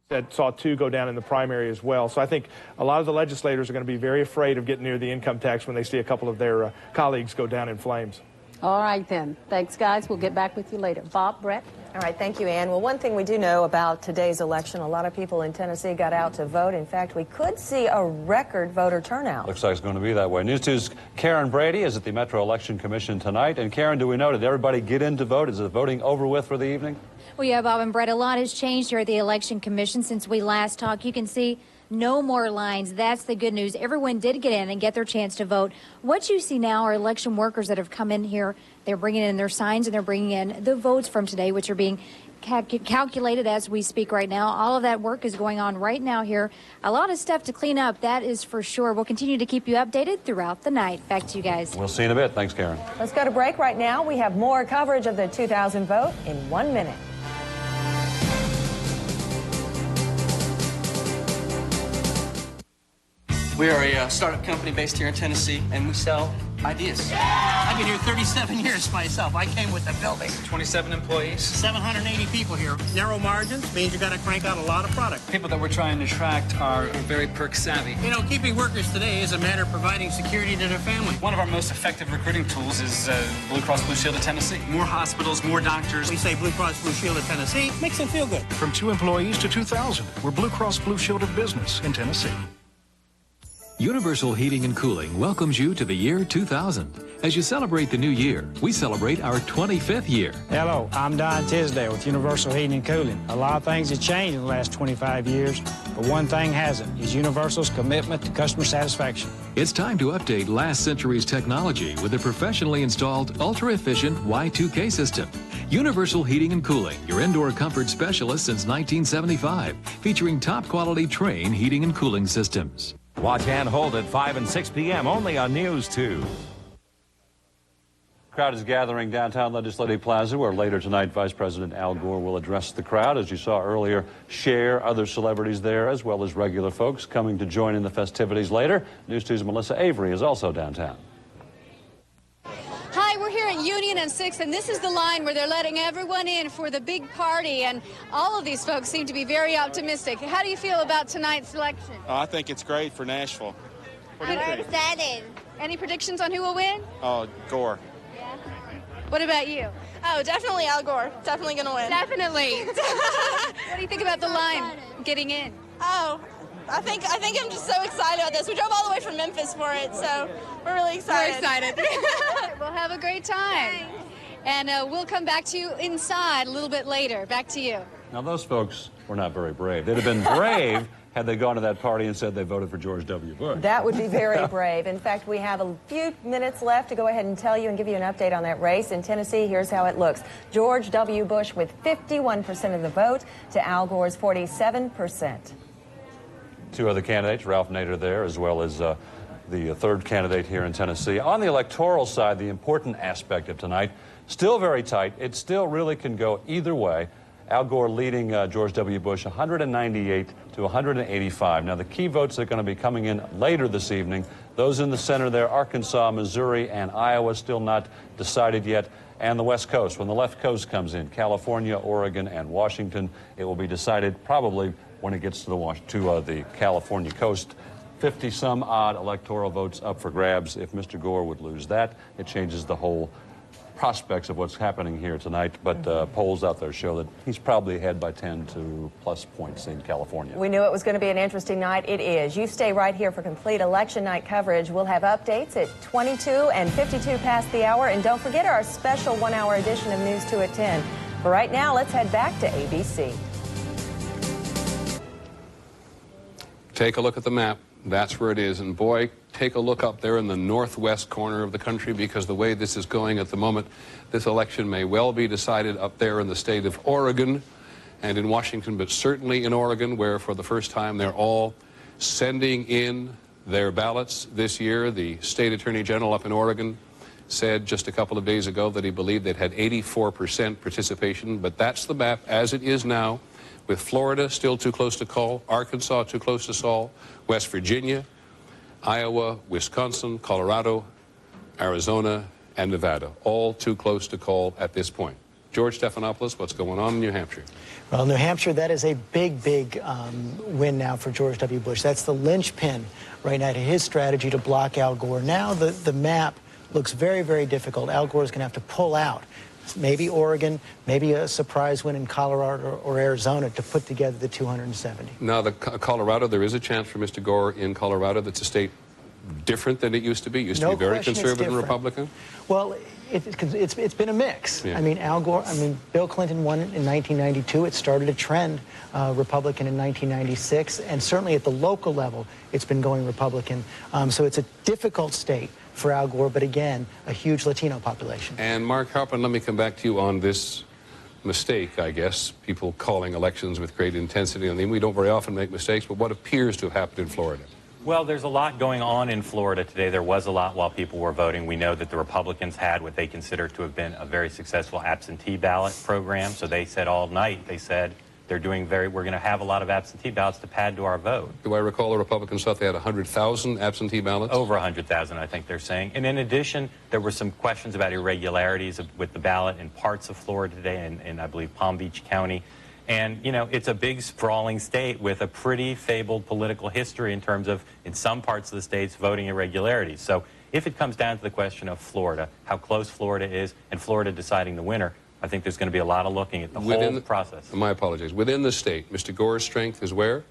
that saw 2 go down in the primary as well. So I think a lot of the legislators are going to be very afraid of getting near the income tax when they see a couple of their colleagues go down in flames. All right, then. Thanks, guys. We'll get back with you later. Bob, Brett? All right, thank you, Ann. Well, one thing we do know about today's election, a lot of people in Tennessee got out to vote. In fact, we could see a record voter turnout. Looks like it's going to be that way. News 2's Karen Brady is at the Metro Election Commission tonight. And Karen, do we know, did everybody get in to vote? Is the voting over with for the evening? Well, yeah, Bob and Brett, a lot has changed here at the Election Commission since we last talked. You can see no more lines. That's the good news. Everyone did get in and get their chance to vote. What you see now are election workers that have come in here. They're bringing in their signs and they're bringing in the votes from today, which are being calculated as we speak right now. All of that work is going on right now here. A lot of stuff to clean up, that is for sure. We'll continue to keep you updated throughout the night. Back to you guys. We'll see you in a bit. Thanks, Karen. Let's go to break right now. We have more coverage of the 2000 vote in 1 minute. We are a startup company based here in Tennessee, and we sell ideas. I've been here 37 years myself. I came with the building. 27 employees. 780 people here. Narrow margins means you got to crank out a lot of product. People that we're trying to attract are very perk savvy. You know, keeping workers today is a matter of providing security to their family. One of our most effective recruiting tools is Blue Cross Blue Shield of Tennessee. More hospitals, more doctors. We say Blue Cross Blue Shield of Tennessee makes them feel good. From 2 employees to 2,000, we're Blue Cross Blue Shield of Business in Tennessee. Universal Heating and Cooling welcomes you to the year 2000. As you celebrate the new year, we celebrate our 25th year. Hello, I'm Don Tisdale with Universal Heating and Cooling. A lot of things have changed in the last 25 years, but one thing hasn't, is Universal's commitment to customer satisfaction. It's time to update last century's technology with a professionally installed, ultra-efficient Y2K system. Universal Heating and Cooling, your indoor comfort specialist since 1975, featuring top-quality Trane heating and cooling systems. Watch and hold at 5 and 6 p.m. only on News 2. Crowd is gathering downtown Legislative Plaza, where later tonight Vice President Al Gore will address the crowd. As you saw earlier, Cher, other celebrities there, as well as regular folks coming to join in the festivities later. News 2's Melissa Avery is also downtown. Hi, we're here at Union and 6th, and this is the line where they're letting everyone in for the big party, and all of these folks seem to be very optimistic. How do you feel about tonight's election? I think it's great for Nashville. I'm excited. Any predictions on who will win? Oh, Gore. Yeah. What about you? Oh, definitely Al Gore. Definitely going to win. Definitely. What do you think about the line getting in? Oh, I think I'm just so excited about this. We drove all the way from Memphis for it, so we're really excited. We're excited. We'll have a great time. And we'll come back to you inside a little bit later. Back to you. Now, those folks were not very brave. They'd have been brave had they gone to that party and said they voted for George W. Bush. That would be very brave. In fact, we have a few minutes left to go ahead and tell you and give you an update on that race. In Tennessee, here's how it looks. George W. Bush with 51% of the vote to Al Gore's 47%. 2 other candidates, Ralph Nader there, as well as the third candidate here in Tennessee. On the electoral side, the important aspect of tonight, still very tight. It still really can go either way. Al Gore leading George W. Bush 198 to 185. Now, the key votes that are going to be coming in later this evening, those in the center there, Arkansas, Missouri, and Iowa, still not decided yet. And the West Coast. When the left coast comes in, California, Oregon, and Washington, it will be decided probably when it gets to the California coast. 50-some-odd electoral votes up for grabs. If Mr. Gore would lose that, it changes the whole prospects of what's happening here tonight. But polls out there show that he's probably ahead by 10 to plus points in California. We knew it was going to be an interesting night. It is. You stay right here for complete election night coverage. We'll have updates at 22 and 52 past the hour. And don't forget our special 1-hour edition of News 2 at 10. For right now, let's head back to ABC. Take a look at the map. That's where it is. And boy, take a look up there in the northwest corner of the country, because the way this is going at the moment, this election may well be decided up there in the state of Oregon and in Washington, but certainly in Oregon, where for the first time they're all sending in their ballots this year. The state attorney general up in Oregon said just a couple of days ago that he believed they'd had 84% participation, but that's the map as it is now, with Florida still too close to call, Arkansas too close to call, West Virginia, Iowa, Wisconsin, Colorado, Arizona, and Nevada, all too close to call at this point. George Stephanopoulos, what's going on in New Hampshire? Well, New Hampshire, that is a big, big win now for George W. Bush. That's the linchpin right now to his strategy to block Al Gore. Now the map looks very, very difficult. Al Gore is going to have to pull out maybe Oregon, maybe a surprise win in Colorado or Arizona to put together the 270. Now, Colorado, there is a chance for Mr. Gore in Colorado. That's a state different than it used to be. It used to be very conservative and Republican. Well, it's been a mix. Yeah. I mean, Bill Clinton won in 1992. It started a trend Republican in 1996, and certainly at the local level, it's been going Republican. So it's a difficult state for Al Gore, but again, a huge Latino population. And Mark Harpen, let me come back to you on this mistake, I guess, people calling elections with great intensity. I mean, we don't very often make mistakes, but what appears to have happened in Florida? Well, there's a lot going on in Florida today. There was a lot while people were voting. We know that the Republicans had what they consider to have been a very successful absentee ballot program. So they said all night, they said we're going to have a lot of absentee ballots to pad to our vote. Do I recall the Republicans thought they had 100,000 absentee ballots? Over 100,000, I think they're saying. And in addition, there were some questions about irregularities with the ballot in parts of Florida today, in I believe, Palm Beach County. And, you know, it's a big, sprawling state with a pretty fabled political history in terms of, in some parts of the states, voting irregularities. So if it comes down to the question of Florida, how close Florida is, and Florida deciding the winner, I think there's going to be a lot of looking at the whole process. My apologies. Within the state, Mr. Gore's strength is where?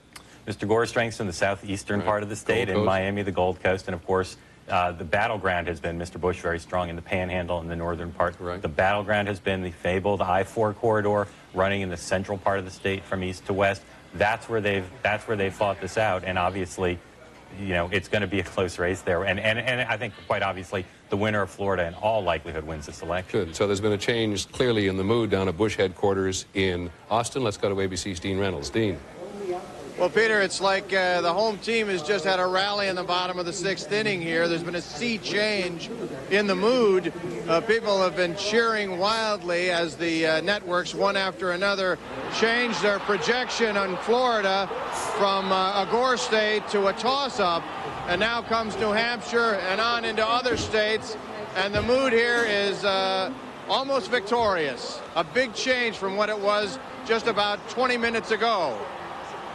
Mr. Gore's strength is in the southeastern part of the state, in Miami, the Gold Coast, and of course, the battleground has been Mr. Bush very strong in the Panhandle in the northern part. Right. The battleground has been the fabled I-4 corridor running in the central part of the state from east to west. That's where they've fought this out, and obviously, you know, it's going to be a close race there. And I think quite obviously the winner of Florida in all likelihood wins this election. Good. So there's been a change clearly in the mood down at Bush headquarters in Austin. Let's go to ABC's Dean Reynolds. Dean. Well, Peter, it's like the home team has just had a rally in the bottom of the sixth inning here. There's been a sea change in the mood. People have been cheering wildly as the networks, one after another, changed their projection on Florida from a Gore state to a toss-up. And now comes New Hampshire and on into other states. And the mood here is almost victorious. A big change from what it was just about 20 minutes ago.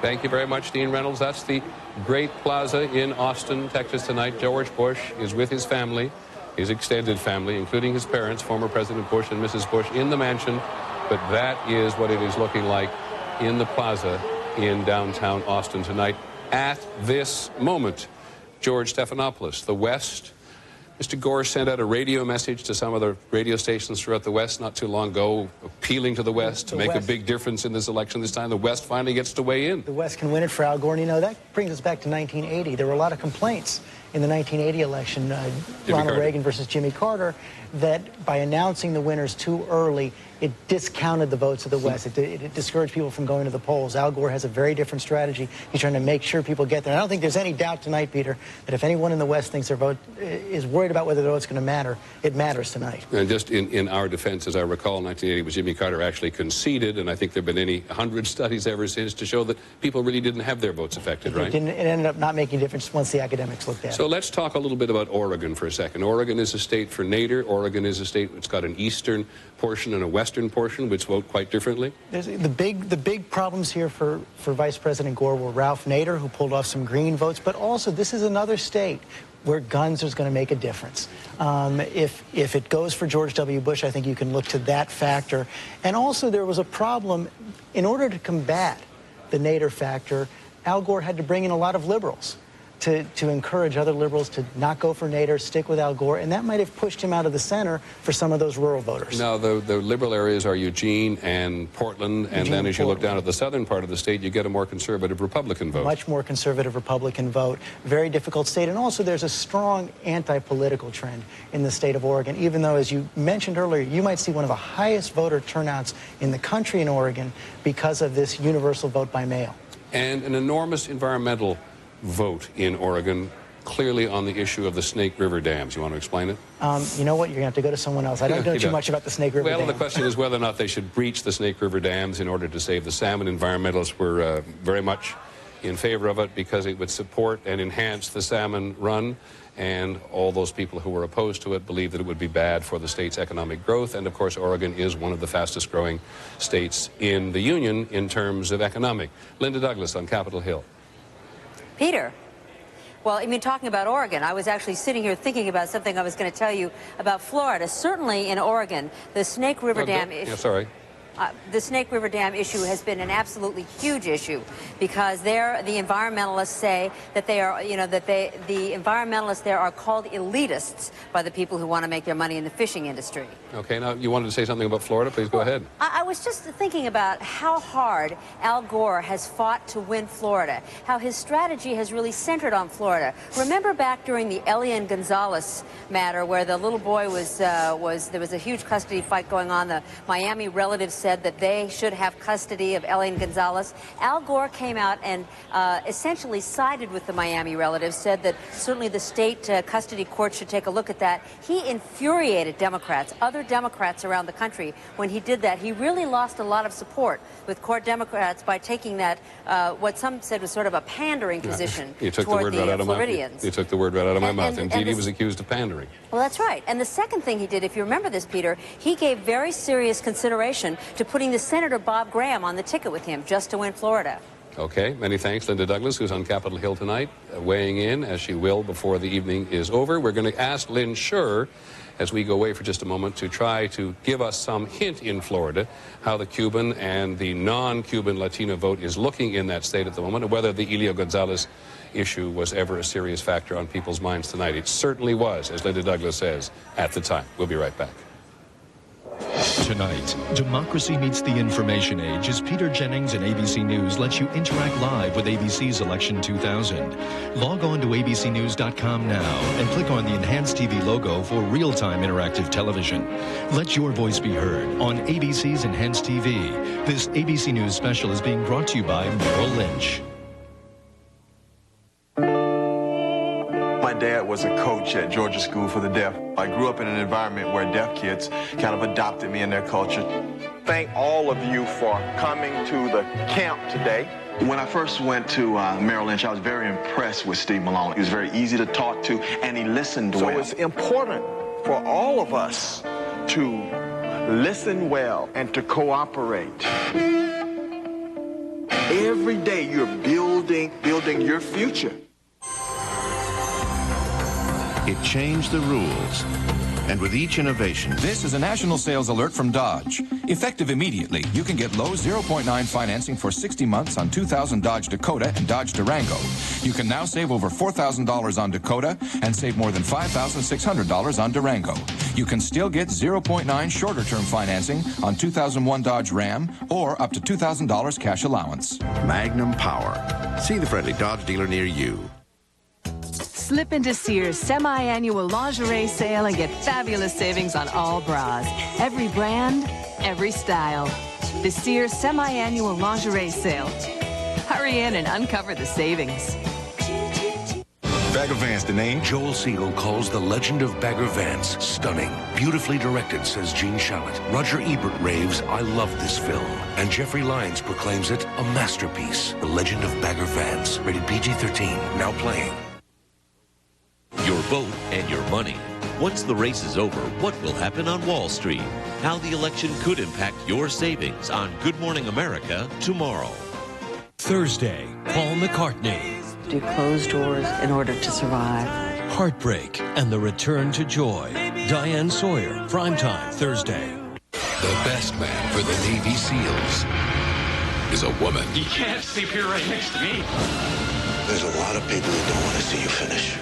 Thank you very much, Dean Reynolds. That's the Great Plaza in Austin, Texas tonight. George Bush is with his family, his extended family, including his parents, former President Bush and Mrs. Bush, in the mansion. But that is what it is looking like in the plaza in downtown Austin tonight. At this moment, George Stephanopoulos, the West. Mr. Gore sent out a radio message to some of the radio stations throughout the West not too long ago, appealing to the West to make a big difference in this election this time. The West finally gets to weigh in. The West can win it for Al Gore. And, you know, that brings us back to 1980. There were a lot of complaints in the 1980 election, Ronald Reagan versus Jimmy Carter, that by announcing the winners too early, it discounted the votes of the West. It discouraged people from going to the polls. Al Gore has a very different strategy. He's trying to make sure people get there. And I don't think there's any doubt tonight, Peter, that if anyone in the West thinks their vote is worried about whether their vote's going to matter, it matters tonight. And just in our defense, as I recall, in 1980, was Jimmy Carter actually conceded, and I think there have been 100 studies ever since to show that people really didn't have their votes affected, right? It ended up not making a difference once the academics looked at it. So let's talk a little bit about Oregon for a second. Oregon is a state for Nader. Oregon is a state that's got an eastern portion and a western portion, which vote quite differently. The big problems here for Vice President Gore were Ralph Nader, who pulled off some green votes, but also this is another state where guns is going to make a difference. If it goes for George W. Bush, I think you can look to that factor. And also there was a problem. In order to combat the Nader factor, Al Gore had to bring in a lot of liberals to encourage other liberals to not go for Nader, stick with Al Gore, and that might have pushed him out of the center for some of those rural voters. Now, the liberal areas are Eugene and Portland, and then as you look down at the southern part of the state, you get a more conservative Republican vote. Much more conservative Republican vote. Very difficult state, and also there's a strong anti-political trend in the state of Oregon, even though, as you mentioned earlier, you might see one of the highest voter turnouts in the country in Oregon because of this universal vote by mail. And an enormous environmental vote in Oregon, clearly on the issue of the Snake River dams. You want to explain it? You know what? You're going to have to go to someone else. I don't know too much about the Snake River dams. Well, the question is whether or not they should breach the Snake River dams in order to save the salmon. Environmentalists were very much in favor of it because it would support and enhance the salmon run. And all those people who were opposed to it believe that it would be bad for the state's economic growth. And, of course, Oregon is one of the fastest-growing states in the union in terms of economic. Linda Douglas on Capitol Hill. Peter. Well, I mean, talking about Oregon, I was actually sitting here thinking about something I was going to tell you about Florida. Certainly in Oregon, the Snake River Dam issue. Yeah, sorry. The Snake River Dam issue has been an absolutely huge issue because there, the environmentalists say that they are, you know, that the environmentalists there are called elitists by the people who want to make their money in the fishing industry. Okay, now you wanted to say something about Florida. Please go ahead. I was just thinking about how hard Al Gore has fought to win Florida, how his strategy has really centered on Florida. Remember back during the Elian Gonzalez matter where the little boy there was a huge custody fight going on. The Miami relatives said that they should have custody of Elian Gonzalez. Al Gore came out and essentially sided with the Miami relatives, said that certainly the state custody court should take a look at that. He infuriated Democrats, other Democrats around the country when he did that. He really lost a lot of support with court Democrats by taking that, what some said was sort of a pandering position toward the Floridians. You took the word right out of my mouth. Indeed, he was accused of pandering. Well, that's right. And the second thing he did, if you remember this, Peter, he gave very serious consideration to putting the Senator Bob Graham on the ticket with him just to win Florida. Okay, many thanks, Linda Douglas, who's on Capitol Hill tonight, weighing in, as she will before the evening is over. We're going to ask Lynn Scherr, as we go away for just a moment, to try to give us some hint in Florida how the Cuban and the non-Cuban Latino vote is looking in that state at the moment, and whether the Elio Gonzalez issue was ever a serious factor on people's minds tonight. It certainly was, as Linda Douglas says, at the time. We'll be right back. Tonight, Democracy Meets the Information Age as Peter Jennings and ABC News lets you interact live with ABC's Election 2000. Log on to abcnews.com now and click on the Enhanced TV logo for real-time interactive television. Let your voice be heard on ABC's Enhanced TV. This ABC News special is being brought to you by Merrill Lynch. My dad was a coach at Georgia School for the Deaf. I grew up in an environment where deaf kids kind of adopted me in their culture. Thank all of you for coming to the camp today. When I first went to Merrill Lynch, I was very impressed with Steve Malone. He was very easy to talk to, and he listened well. So it's important for all of us to listen well and to cooperate. Every day you're building your future. It changed the rules. And with each innovation... This is a national sales alert from Dodge. Effective immediately, you can get low 0.9 financing for 60 months on 2000 Dodge Dakota and Dodge Durango. You can now save over $4,000 on Dakota and save more than $5,600 on Durango. You can still get 0.9 shorter-term financing on 2001 Dodge Ram or up to $2,000 cash allowance. Magnum Power. See the friendly Dodge dealer near you. Slip into Sears' semi-annual lingerie sale and get fabulous savings on all bras. Every brand, every style. The Sears semi-annual lingerie sale. Hurry in and uncover the savings. Bagger Vance, the name? Joel Siegel calls The Legend of Bagger Vance stunning. Beautifully directed, says Gene Shalit. Roger Ebert raves, I love this film. And Jeffrey Lyons proclaims it a masterpiece. The Legend of Bagger Vance. Rated PG-13. Now playing. Your vote and your money. Once the race is over, what will happen on Wall Street? How the election could impact your savings on Good Morning America tomorrow. Thursday, Paul McCartney. Do close doors in order to survive. Heartbreak and the return to joy. Diane Sawyer, primetime Thursday. The best man for the Navy SEALs is a woman. You can't sleep here right next to me. There's a lot of people who don't want to see you finish.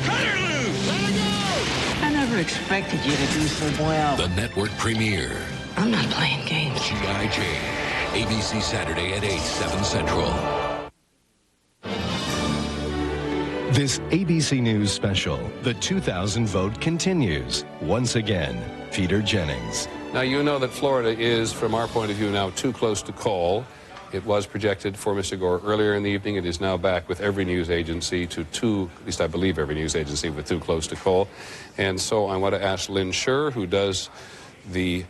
I never expected you to do so well. The network premiere. I'm not playing games. G.I. Jane. ABC Saturday at 8, 7 Central. This ABC News special, the 2000 vote continues. Once again, Peter Jennings. Now, you know that Florida is, from our point of view now, too close to call. It was projected for Mr. Gore earlier in the evening. It is now back with every news agency to too, at least I believe every news agency, with too close to call. And so I want to ask Lynn Scherr, who does the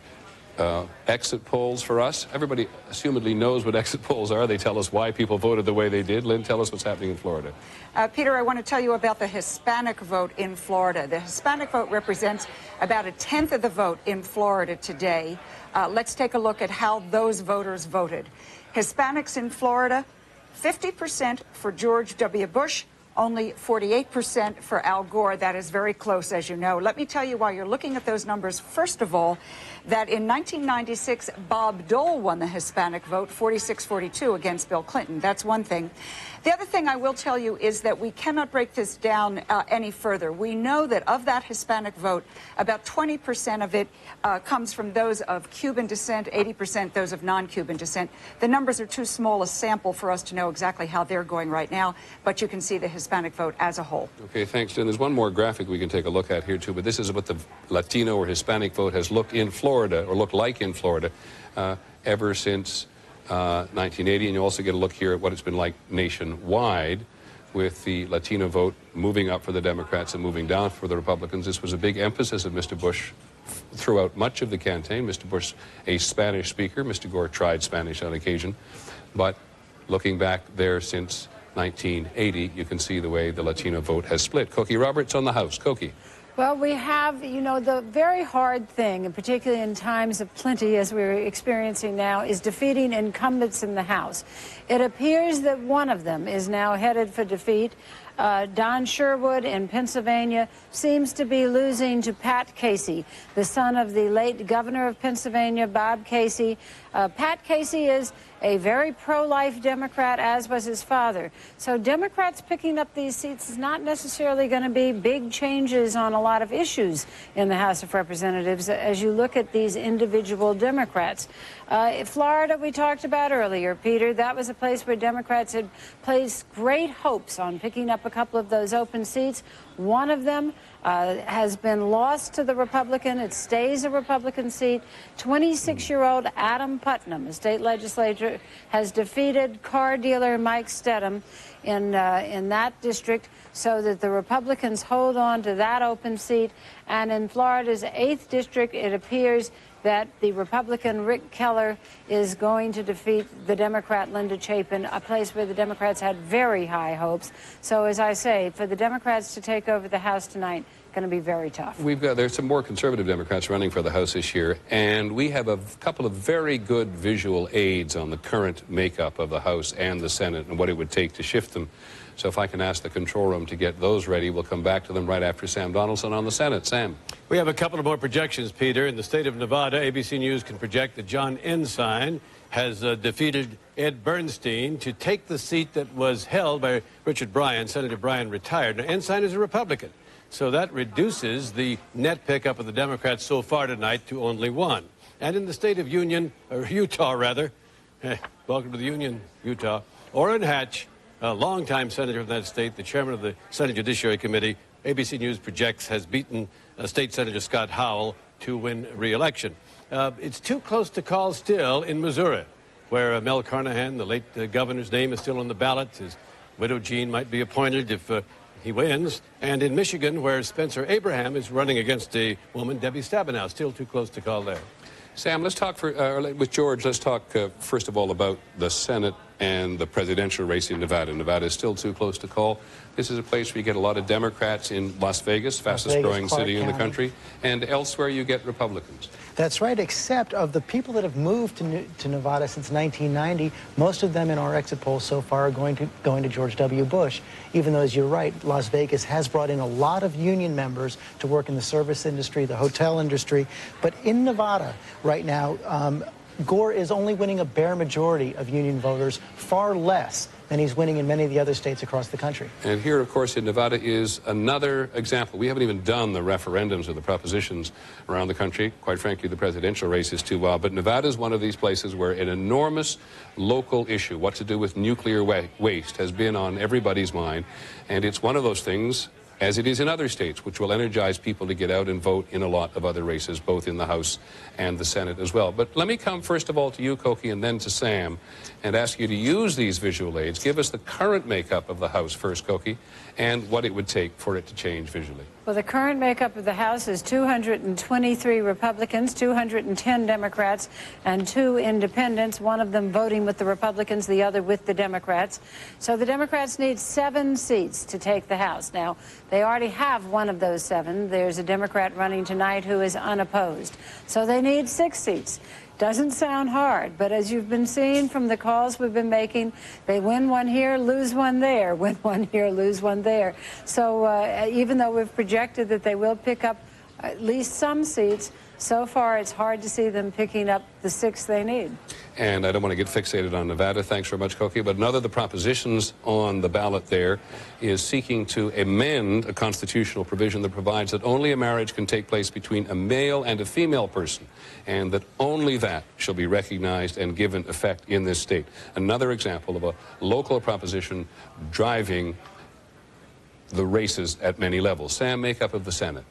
exit polls for us. Everybody assumedly knows what exit polls are. They tell us why people voted the way they did. Lynn, tell us what's happening in Florida. Peter, I want to tell you about the Hispanic vote in Florida. The Hispanic vote represents about 1/10 of the vote in Florida today. Let's take a look at how those voters voted. Hispanics in Florida, 50% for George W. Bush, only 48% for Al Gore. That is very close, as you know. Let me tell you while you're looking at those numbers, first of all, that in 1996, Bob Dole won the Hispanic vote, 46-42 against Bill Clinton. That's one thing. The other thing I will tell you is that we cannot break this down any further. We know that of that Hispanic vote, about 20% of it comes from those of Cuban descent, 80% those of non-Cuban descent. The numbers are too small a sample for us to know exactly how they're going right now, but you can see the Hispanic vote as a whole. Okay, thanks, Jen. There's one more graphic we can take a look at here, too, but this is what the Latino or Hispanic vote has looked in Florida, or looked like in Florida, ever since 1980, and you also get a look here at what it's been like nationwide, with the Latino vote moving up for the Democrats and moving down for the Republicans. This was a big emphasis of Mr. Bush throughout much of the campaign. Mr. Bush, a Spanish speaker. Mr. Gore tried Spanish on occasion. But looking back there since 1980, you can see the way the Latino vote has split. Cokie Roberts on the House. Cokie. Well, we have, you know, the very hard thing, and particularly in times of plenty as we're experiencing now, is defeating incumbents in the House. It appears that one of them is now headed for defeat. Don Sherwood in Pennsylvania seems to be losing to Pat Casey, the son of the late governor of Pennsylvania, Bob Casey. Pat Casey is a very pro-life Democrat, as was his father. So Democrats picking up these seats is not necessarily going to be big changes on a lot of issues in the House of Representatives as you look at these individual Democrats. Florida, we talked about earlier, Peter, that was a place where Democrats had placed great hopes on picking up a couple of those open seats. One of them has been lost to the Republican. It stays a Republican seat. 26-year-old Adam Putnam, a state legislator, has defeated car dealer Mike Stedham in that district so that the Republicans hold on to that open seat. And in Florida's 8th district, it appears that the Republican Rick Keller is going to defeat the Democrat Linda Chapin, a place where the Democrats had very high hopes. So, as I say, for the Democrats to take over the House tonight, going to be very tough. There's some more conservative Democrats running for the House this year, and we have a couple of very good visual aids on the current makeup of the House and the Senate and what it would take to shift them. So if I can ask the control room to get those ready, we'll come back to them right after Sam Donaldson on the Senate. Sam. We have a couple of more projections, Peter. In the state of Nevada, ABC News can project that John Ensign has defeated Ed Bernstein to take the seat that was held by Richard Bryan. Senator Bryan retired. Now, Ensign is a Republican, so that reduces the net pickup of the Democrats so far tonight to only one. And in the state of Utah, welcome to the Union, Utah, Orrin Hatch, a longtime senator of that state, the chairman of the Senate Judiciary Committee, ABC News projects, has beaten State Senator Scott Howell to win re-election. It's too close to call still in Missouri, where Mel Carnahan, the late governor's name, is still on the ballot. His widow Jean might be appointed if he wins. And in Michigan, where Spencer Abraham is running against a woman, Debbie Stabenow, still too close to call there. Sam, let's talk with George. Let's talk first of all about the Senate and the presidential race in Nevada. Nevada is still too close to call. This is a place where you get a lot of Democrats in Las Vegas, fastest growing city in the country, and elsewhere you get Republicans. That's right, except of the people that have moved to Nevada since 1990, most of them in our exit polls so far are going to George W. Bush, even though, as you're right, Las Vegas has brought in a lot of union members to work in the service industry, the hotel industry. But in Nevada right now, Gore is only winning a bare majority of union voters, far less than he's winning in many of the other states across the country. And here, of course, in Nevada is another example. We haven't even done the referendums or the propositions around the country. Quite frankly, the presidential race is too wild. But Nevada is one of these places where an enormous local issue, what to do with nuclear waste, has been on everybody's mind. And it's one of those things, as it is in other states, which will energize people to get out and vote in a lot of other races, both in the House and the Senate as well. But let me come first of all to you, Cokie, and then to Sam, and ask you to use these visual aids. Give us the current makeup of the House first, Cokie, and what it would take for it to change visually. Well, the current makeup of the House is 223 Republicans, 210 Democrats, and 2 independents, one of them voting with the Republicans, the other with the Democrats. So the Democrats need 7 seats to take the House. Now, they already have one of those 7. There's a Democrat running tonight who is unopposed. So they need 6 seats. Doesn't sound hard, but as you've been seeing from the calls we've been making, they win one here, lose one there, win one here, lose one there. So even though we've projected that they will pick up at least some seats, so far it's hard to see them picking up the 6 they need. And I don't want to get fixated on Nevada. Thanks very much, Koki. But another of the propositions on the ballot there is seeking to amend a constitutional provision that provides that only a marriage can take place between a male and a female person, and that only that shall be recognized and given effect in this state. Another example of a local proposition driving the races at many levels. Sam, makeup of the Senate.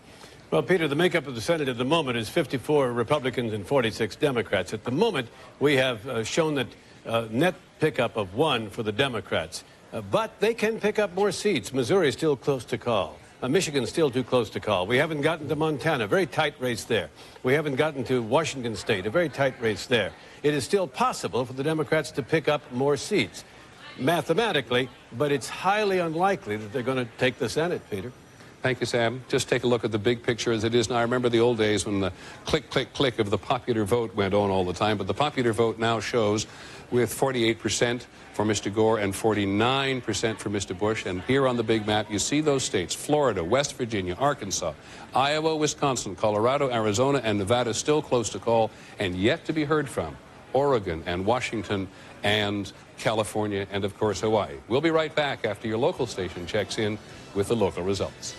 Well, Peter, the makeup of the Senate at the moment is 54 Republicans and 46 Democrats. At the moment, we have shown that net pickup of 1 for the Democrats. But they can pick up more seats. Missouri is still close to call. Michigan's still too close to call. We haven't gotten to Montana, very tight race there. We haven't gotten to Washington State, a very tight race there. It is still possible for the Democrats to pick up more seats, mathematically, but it's highly unlikely that they're going to take the Senate, Peter. Thank you, Sam. Just take a look at the big picture as it is now. I remember the old days when the click, click, click of the popular vote went on all the time, but the popular vote now shows with 48% for Mr. Gore and 49% for Mr. Bush. And here on the big map, you see those states: Florida, West Virginia, Arkansas, Iowa, Wisconsin, Colorado, Arizona, and Nevada still close to call and yet to be heard from. Oregon and Washington and California and, of course, Hawaii. We'll be right back after your local station checks in with the local results.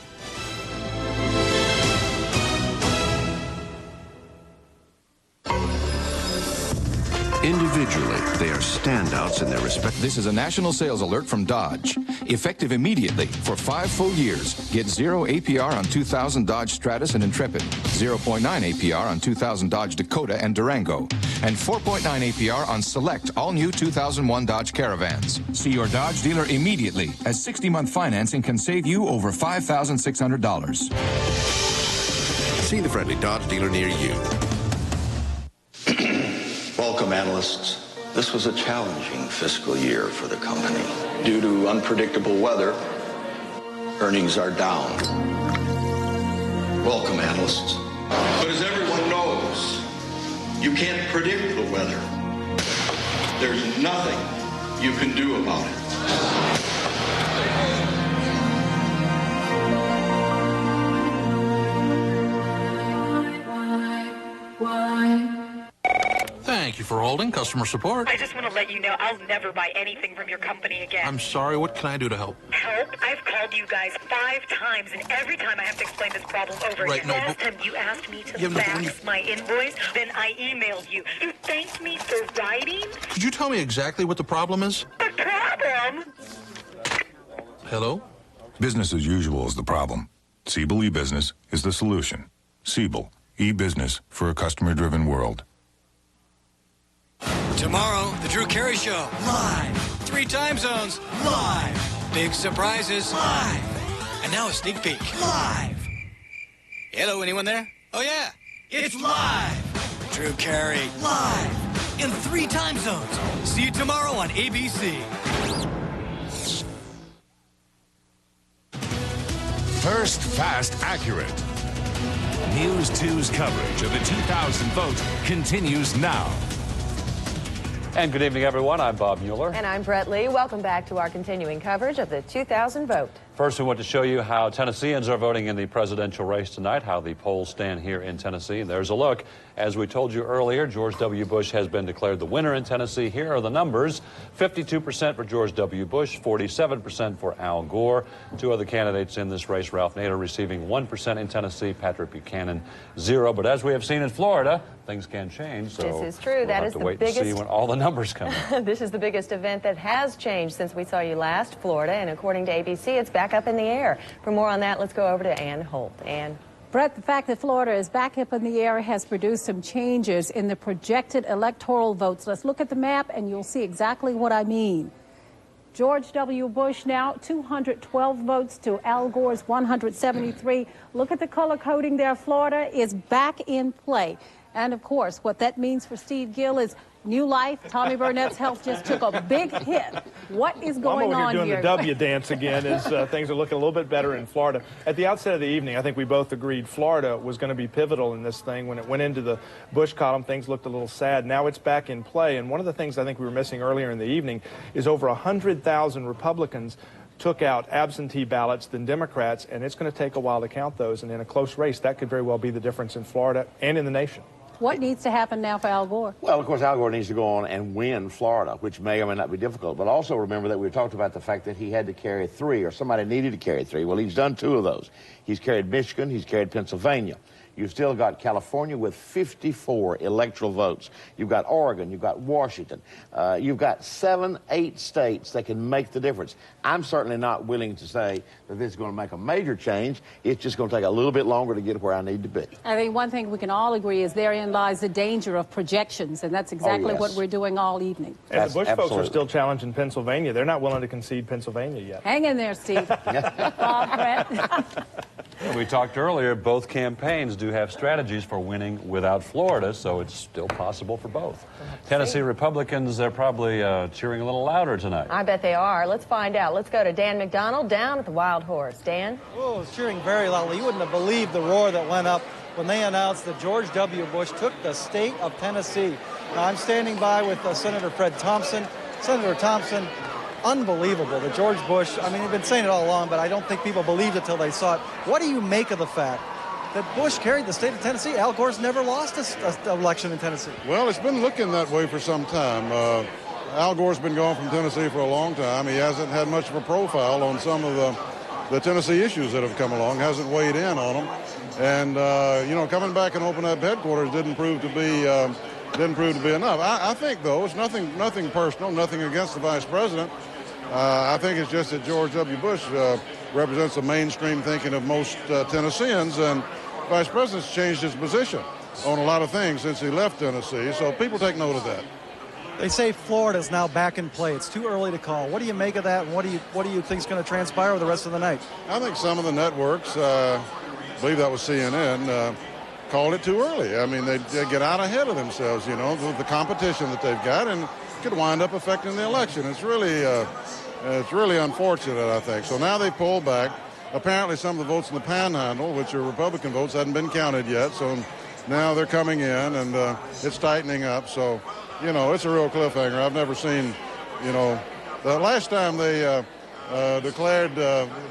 Individually, they are standouts in their respect. This is a national sales alert from Dodge. Effective immediately for 5 full years. Get 0 APR on 2000 Dodge Stratus and Intrepid, 0.9 APR on 2000 Dodge Dakota and Durango, and 4.9 APR on select all-new 2001 Dodge Caravans. See your Dodge dealer immediately, as 60-month financing can save you over $5,600. See the friendly Dodge dealer near you. Welcome, analysts. This was a challenging fiscal year for the company. Due to unpredictable weather, earnings are down. Welcome, analysts. But as everyone knows, you can't predict the weather. There's nothing you can do about it. Thank you for holding customer support. I just want to let you know I'll never buy anything from your company again. I'm sorry, what can I do to help? Help? I've called you guys 5 times, and every time I have to explain this problem over again. Last time you asked me to fax my invoice, then I emailed you. You thanked me for writing? Could you tell me exactly what the problem is? The problem? Hello? Business as usual is the problem. Siebel eBusiness is the solution. Siebel, e-business for a customer-driven world. Tomorrow, The Drew Carey Show. Live. 3 time zones. Live. Big surprises. Live. And now a sneak peek. Live. Hello, anyone there? Oh, yeah. It's live. Drew Carey. Live. In 3 time zones. See you tomorrow on ABC. First, fast, accurate. News 2's coverage of the 2000 vote continues now. And good evening, everyone. I'm Bob Mueller. And I'm Brett Lee. Welcome back to our continuing coverage of the 2000 vote. First, we want to show you how Tennesseans are voting in the presidential race tonight, how the polls stand here in Tennessee. There's a look. As we told you earlier, George W. Bush has been declared the winner in Tennessee. Here are the numbers. 52% for George W. Bush, 47% for Al Gore. 2 other candidates in this race, Ralph Nader receiving 1% in Tennessee, Patrick Buchanan 0. But as we have seen in Florida, things can change. So this is true. We'll that have is to the wait biggest. To see when all the numbers come in. This is the biggest event that has changed since we saw you last, Florida. And according to ABC, it's back up in the air. For more on that, let's go over to Ann Holt. Ann. Brett, the fact that Florida is back up in the air has produced some changes in the projected electoral votes. Let's look at the map and you'll see exactly what I mean. George W. Bush now 212 votes to Al Gore's 173. Look at the color coding there. Florida is back in play. And, of course, what that means for Steve Gill is new life. Tommy Burnett's health just took a big hit. What is going on doing here? The W dance again is things are looking a little bit better in Florida. At the outset of the evening, I think we both agreed Florida was going to be pivotal in this thing. When it went into the Bush column, things looked a little sad. Now it's back in play. And one of the things I think we were missing earlier in the evening is over 100,000 Republicans took out absentee ballots than Democrats, and it's going to take a while to count those. And in a close race, that could very well be the difference in Florida and in the nation. What needs to happen now for Al Gore? Well, of course, Al Gore needs to go on and win Florida, which may or may not be difficult. But also remember that we talked about the fact that he had to carry 3, or somebody needed to carry 3. Well, he's done 2 of those. He's carried Michigan. He's carried Pennsylvania. You've still got California with 54 electoral votes. You've got Oregon. You've got Washington. You've got 7, 8 states that can make the difference. I'm certainly not willing to say that this is going to make a major change. It's just going to take a little bit longer to get where I need to be. I think one thing we can all agree is therein lies the danger of projections, and that's exactly what we're doing all evening. And the Bush folks are still challenging Pennsylvania. They're not willing to concede Pennsylvania yet. Hang in there, Steve. Brett. We talked earlier, both campaigns do have strategies for winning without Florida, so it's still possible for both. Tennessee Republicans, they're probably cheering a little louder tonight. I bet they are. Let's find out. Let's go to Dan McDonald down at the Wild Horse. Dan? Oh, it's cheering very loudly. You wouldn't have believed the roar that went up when they announced that George W. Bush took the state of Tennessee. Now, I'm standing by with Senator Fred Thompson. Senator Thompson, unbelievable that George Bush, I mean, he'd been saying it all along, but I don't think people believed it till they saw it. What do you make of the fact that Bush carried the state of Tennessee? Al Gore's never lost an election in Tennessee. Well, it's been looking that way for some time. Al Gore's been gone from Tennessee for a long time. He hasn't had much of a profile on some of the Tennessee issues that have come along, hasn't weighed in on them. And, you know, coming back and opening up headquarters didn't prove to be enough. I think, though, it's nothing personal, nothing against the vice president. I think it's just that George W. Bush represents the mainstream thinking of most Tennesseans, and vice president's changed his position on a lot of things since he left Tennessee, so people take note of that. They say Florida's now back in play. It's too early to call. What do you make of that, and what do you think is going to transpire over the rest of the night? I think some of the networks, I believe that was CNN, called it too early. I mean, they get out ahead of themselves, you know, the competition that they've got, and could wind up affecting the election. It's really unfortunate, I think. So now they pull back. Apparently some of the votes in the Panhandle, which are Republican votes, hadn't been counted yet. So now they're coming in, and it's tightening up. So, you know, it's a real cliffhanger. I've never seen, you know, the last time they declared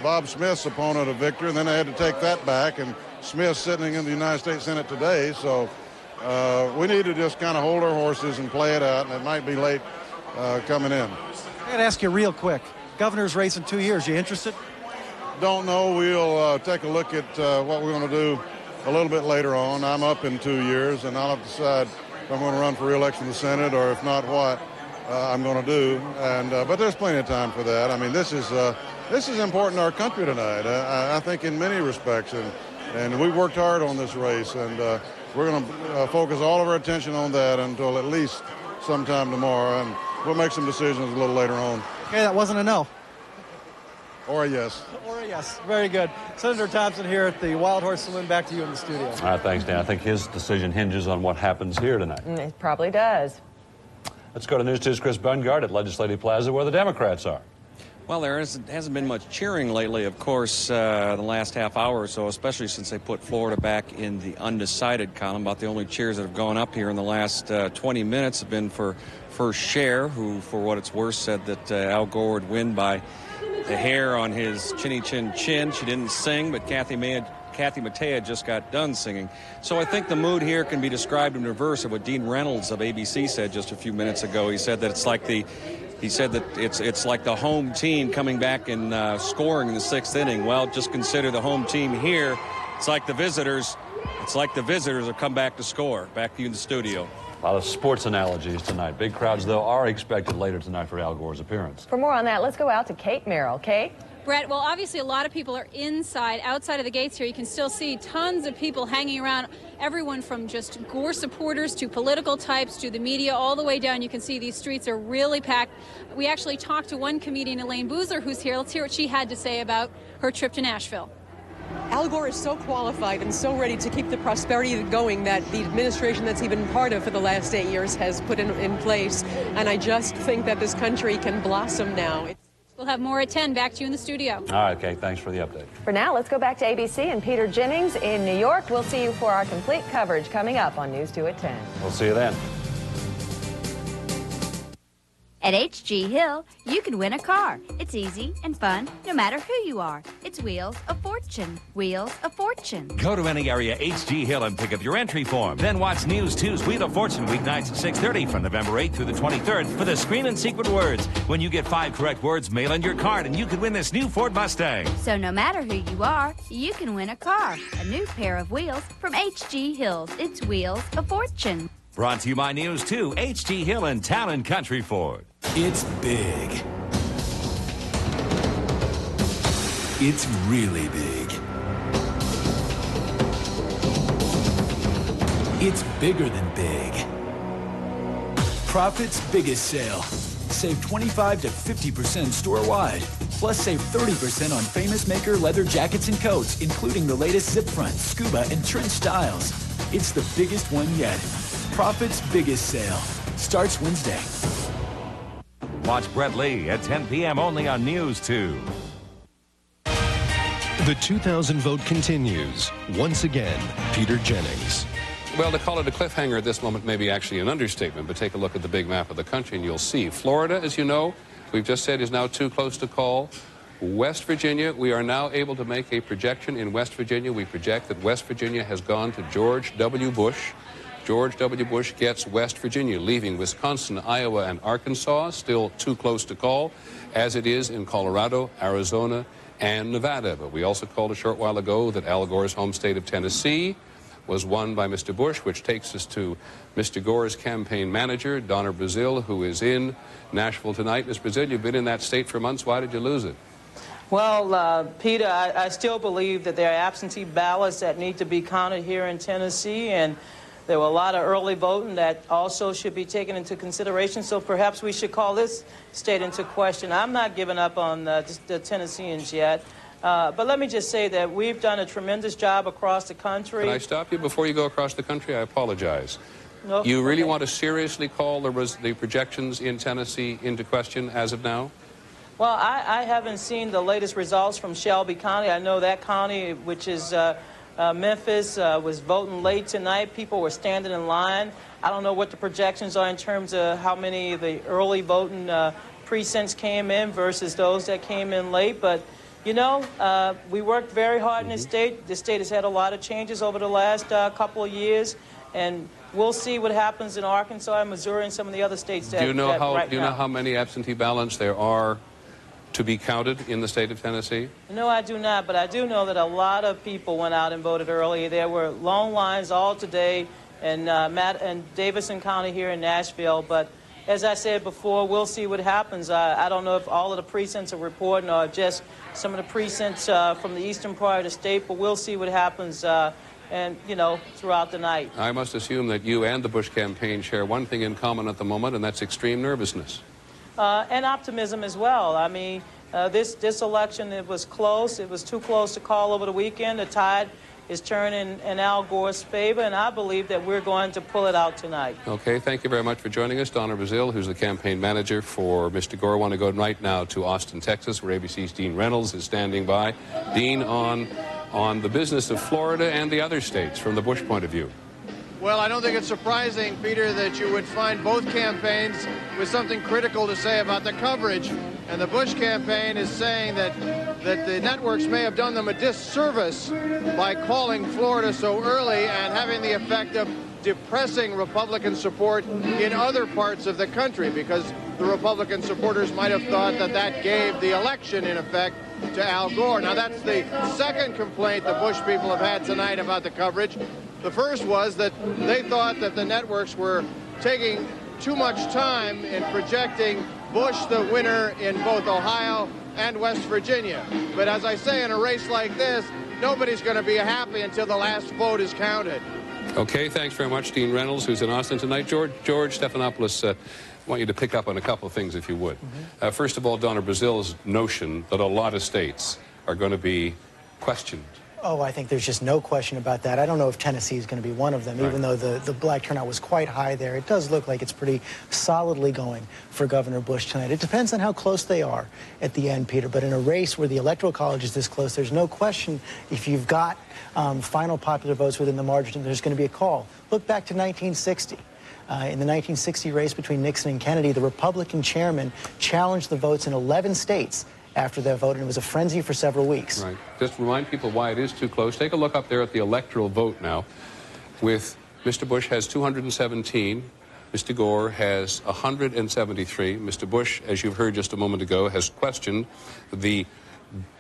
Bob Smith's opponent a victor, and then they had to take that back, and Smith's sitting in the United States Senate today. So we need to just kind of hold our horses and play it out, and it might be late coming in. I got to ask you real quick. Governor's race in 2 years. You interested? Don't know. We'll take a look at what we're going to do a little bit later on. I'm up in 2 years, and I'll have to decide if I'm going to run for re-election to the Senate, or if not, what I'm going to do. And but there's plenty of time for that. I mean, this is important to our country tonight. I think in many respects, and we've worked hard on this race, and we're going to focus all of our attention on that until at least sometime tomorrow, and we'll make some decisions a little later on. Okay, that wasn't a no. Or a yes. Or a yes. Very good. Senator Thompson here at the Wild Horse Saloon. Back to you in the studio. All right, thanks, Dan. I think his decision hinges on what happens here tonight. It probably does. Let's go to News 2's Chris Bungard at Legislative Plaza, where the Democrats are. Well, there hasn't been much cheering lately, of course, the last half hour or so, especially since they put Florida back in the undecided column. About the only cheers that have gone up here in the last 20 minutes have been for First Cher, who, for what it's worth, said that Al Gore would win by the hair on his chinny chin chin. She didn't sing, but Kathy Mattea just got done singing. So I think the mood here can be described in reverse of what Dean Reynolds of ABC said just a few minutes ago. He said that it's like it's like the home team coming back and scoring in the sixth inning. Well, just consider the home team here. It's like the visitors. It's like the visitors have come back to score. Back to you in the studio. A lot of sports analogies tonight. Big crowds, though, are expected later tonight for Al Gore's appearance. For more on that, let's go out to Kate Merrill. Kate? Brett, well, obviously a lot of people are inside. Outside of the gates here, you can still see tons of people hanging around, everyone from just Gore supporters to political types to the media, all the way down. You can see these streets are really packed. We actually talked to one comedian, Elaine Boozler, who's here. Let's hear what she had to say about her trip to Nashville. Al Gore is so qualified and so ready to keep the prosperity going that the administration that's he been part of for the last 8 years has put in place. And I just think that this country can blossom now. We'll have more at 10. Back to you in the studio. All right, Kate, thanks for the update. For now, let's go back to ABC and Peter Jennings in New York. We'll see you for our complete coverage coming up on News 2 at 10. We'll see you then. At HG Hill, you can win a car. It's easy and fun, no matter who you are. It's Wheels of Fortune. Wheels of Fortune. Go to any area HG Hill and pick up your entry form. Then watch News 2's Wheel of Fortune weeknights at 6:30 from November 8th through the 23rd for the screen and secret words. When you get 5 correct words, mail in your card and you could win this new Ford Mustang. So no matter who you are, you can win a car. A new pair of wheels from HG Hills. It's Wheels of Fortune. Brought to you by News 2, HG Hill and Town and Country Ford. It's big. It's really big. It's bigger than big. Profit's biggest sale. Save 25 to 50% store-wide. Plus save 30% on Famous Maker leather jackets and coats, including the latest zip front, scuba, and trench styles. It's the biggest one yet. Profit's biggest sale. Starts Wednesday. Watch Brett Lee at 10 p.m. only on News 2. The 2000 vote continues. Once again, Peter Jennings. Well, to call it a cliffhanger at this moment may be actually an understatement, but take a look at the big map of the country and you'll see. Florida, as you know, we've just said is now too close to call. West Virginia, we are now able to make a projection in West Virginia. We project that West Virginia has gone to George W. Bush. George W. Bush gets West Virginia, leaving Wisconsin, Iowa, and Arkansas, still too close to call, as it is in Colorado, Arizona, and Nevada. But we also called a short while ago that Al Gore's home state of Tennessee was won by Mr. Bush, which takes us to Mr. Gore's campaign manager, Donna Brazile, who is in Nashville tonight. Ms. Brazile, you've been in that state for months. Why did you lose it? Well, Peter, I still believe that there are absentee ballots that need to be counted here in Tennessee, and there were a lot of early voting that also should be taken into consideration, so perhaps we should call this state into question. I'm not giving up on the Tennesseans yet, but let me just say that we've done a tremendous job across the country. Can I stop you before you go across the country? I apologize. No, you really okay. want to seriously call the projections in Tennessee into question as of now? Well, I haven't seen the latest results from Shelby County. I know that county, which is Memphis, was voting late tonight. People were standing in line. I don't know what the projections are in terms of how many of the early voting precincts came in versus those that came in late. But, you know, we worked very hard in the state. The state has had a lot of changes over the last couple of years. And we'll see what happens in Arkansas and Missouri and some of the other states that Do you know now. how many absentee ballots there are to be counted in the state of Tennessee? No, I do not, but I do know that a lot of people went out and voted early. There were long lines all today in Davidson County here in Nashville, but as I said before, we'll see what happens. I don't know if all of the precincts are reporting or just some of the precincts from the eastern part of the state, but we'll see what happens and, you know, throughout the night. I must assume that you and the Bush campaign share one thing in common at the moment, and that's extreme nervousness. And optimism as well. I mean, this election, it was close. It was too close to call over the weekend. The tide is turning in Al Gore's favor, and I believe that we're going to pull it out tonight. Okay, thank you very much for joining us. Donna Brazile, who's the campaign manager for Mr. Gore. I want to go right now to Austin, Texas, where ABC's Dean Reynolds is standing by. Dean, on the business of Florida and the other states from the Bush point of view. Well, I don't think it's surprising, Peter, that you would find both campaigns with something critical to say about the coverage. And the Bush campaign is saying that the networks may have done them a disservice by calling Florida so early and having the effect of depressing Republican support in other parts of the country, because the Republican supporters might have thought that that gave the election, in effect, to Al Gore. Now, that's the second complaint the Bush people have had tonight about the coverage. The first was that they thought that the networks were taking too much time in projecting Bush the winner in both Ohio and West Virginia. But as I say, in a race like this, nobody's going to be happy until the last vote is counted. Okay, thanks very much, Dean Reynolds, who's in Austin tonight. George Stephanopoulos, I want you to pick up on a couple of things, if you would. First of all, Donna Brazil's notion that a lot of states are going to be questioned. Oh, I think there's just no question about that. I don't know if Tennessee is going to be one of them, Right. even though the black turnout was quite high there. It does look like it's pretty solidly going for Governor Bush tonight. It depends on how close they are at the end, Peter. But in a race where the Electoral College is this close, there's no question if you've got final popular votes within the margin, there's going to be a call. Look back to 1960. In the 1960 race between Nixon and Kennedy, the Republican chairman challenged the votes in 11 states after their vote, and it was a frenzy for several weeks. Right. Just remind people why it is too close. Take a look up there at the electoral vote now. With Mr. Bush has 217, Mr. Gore has 173. Mr. Bush, as you've heard just a moment ago, has questioned the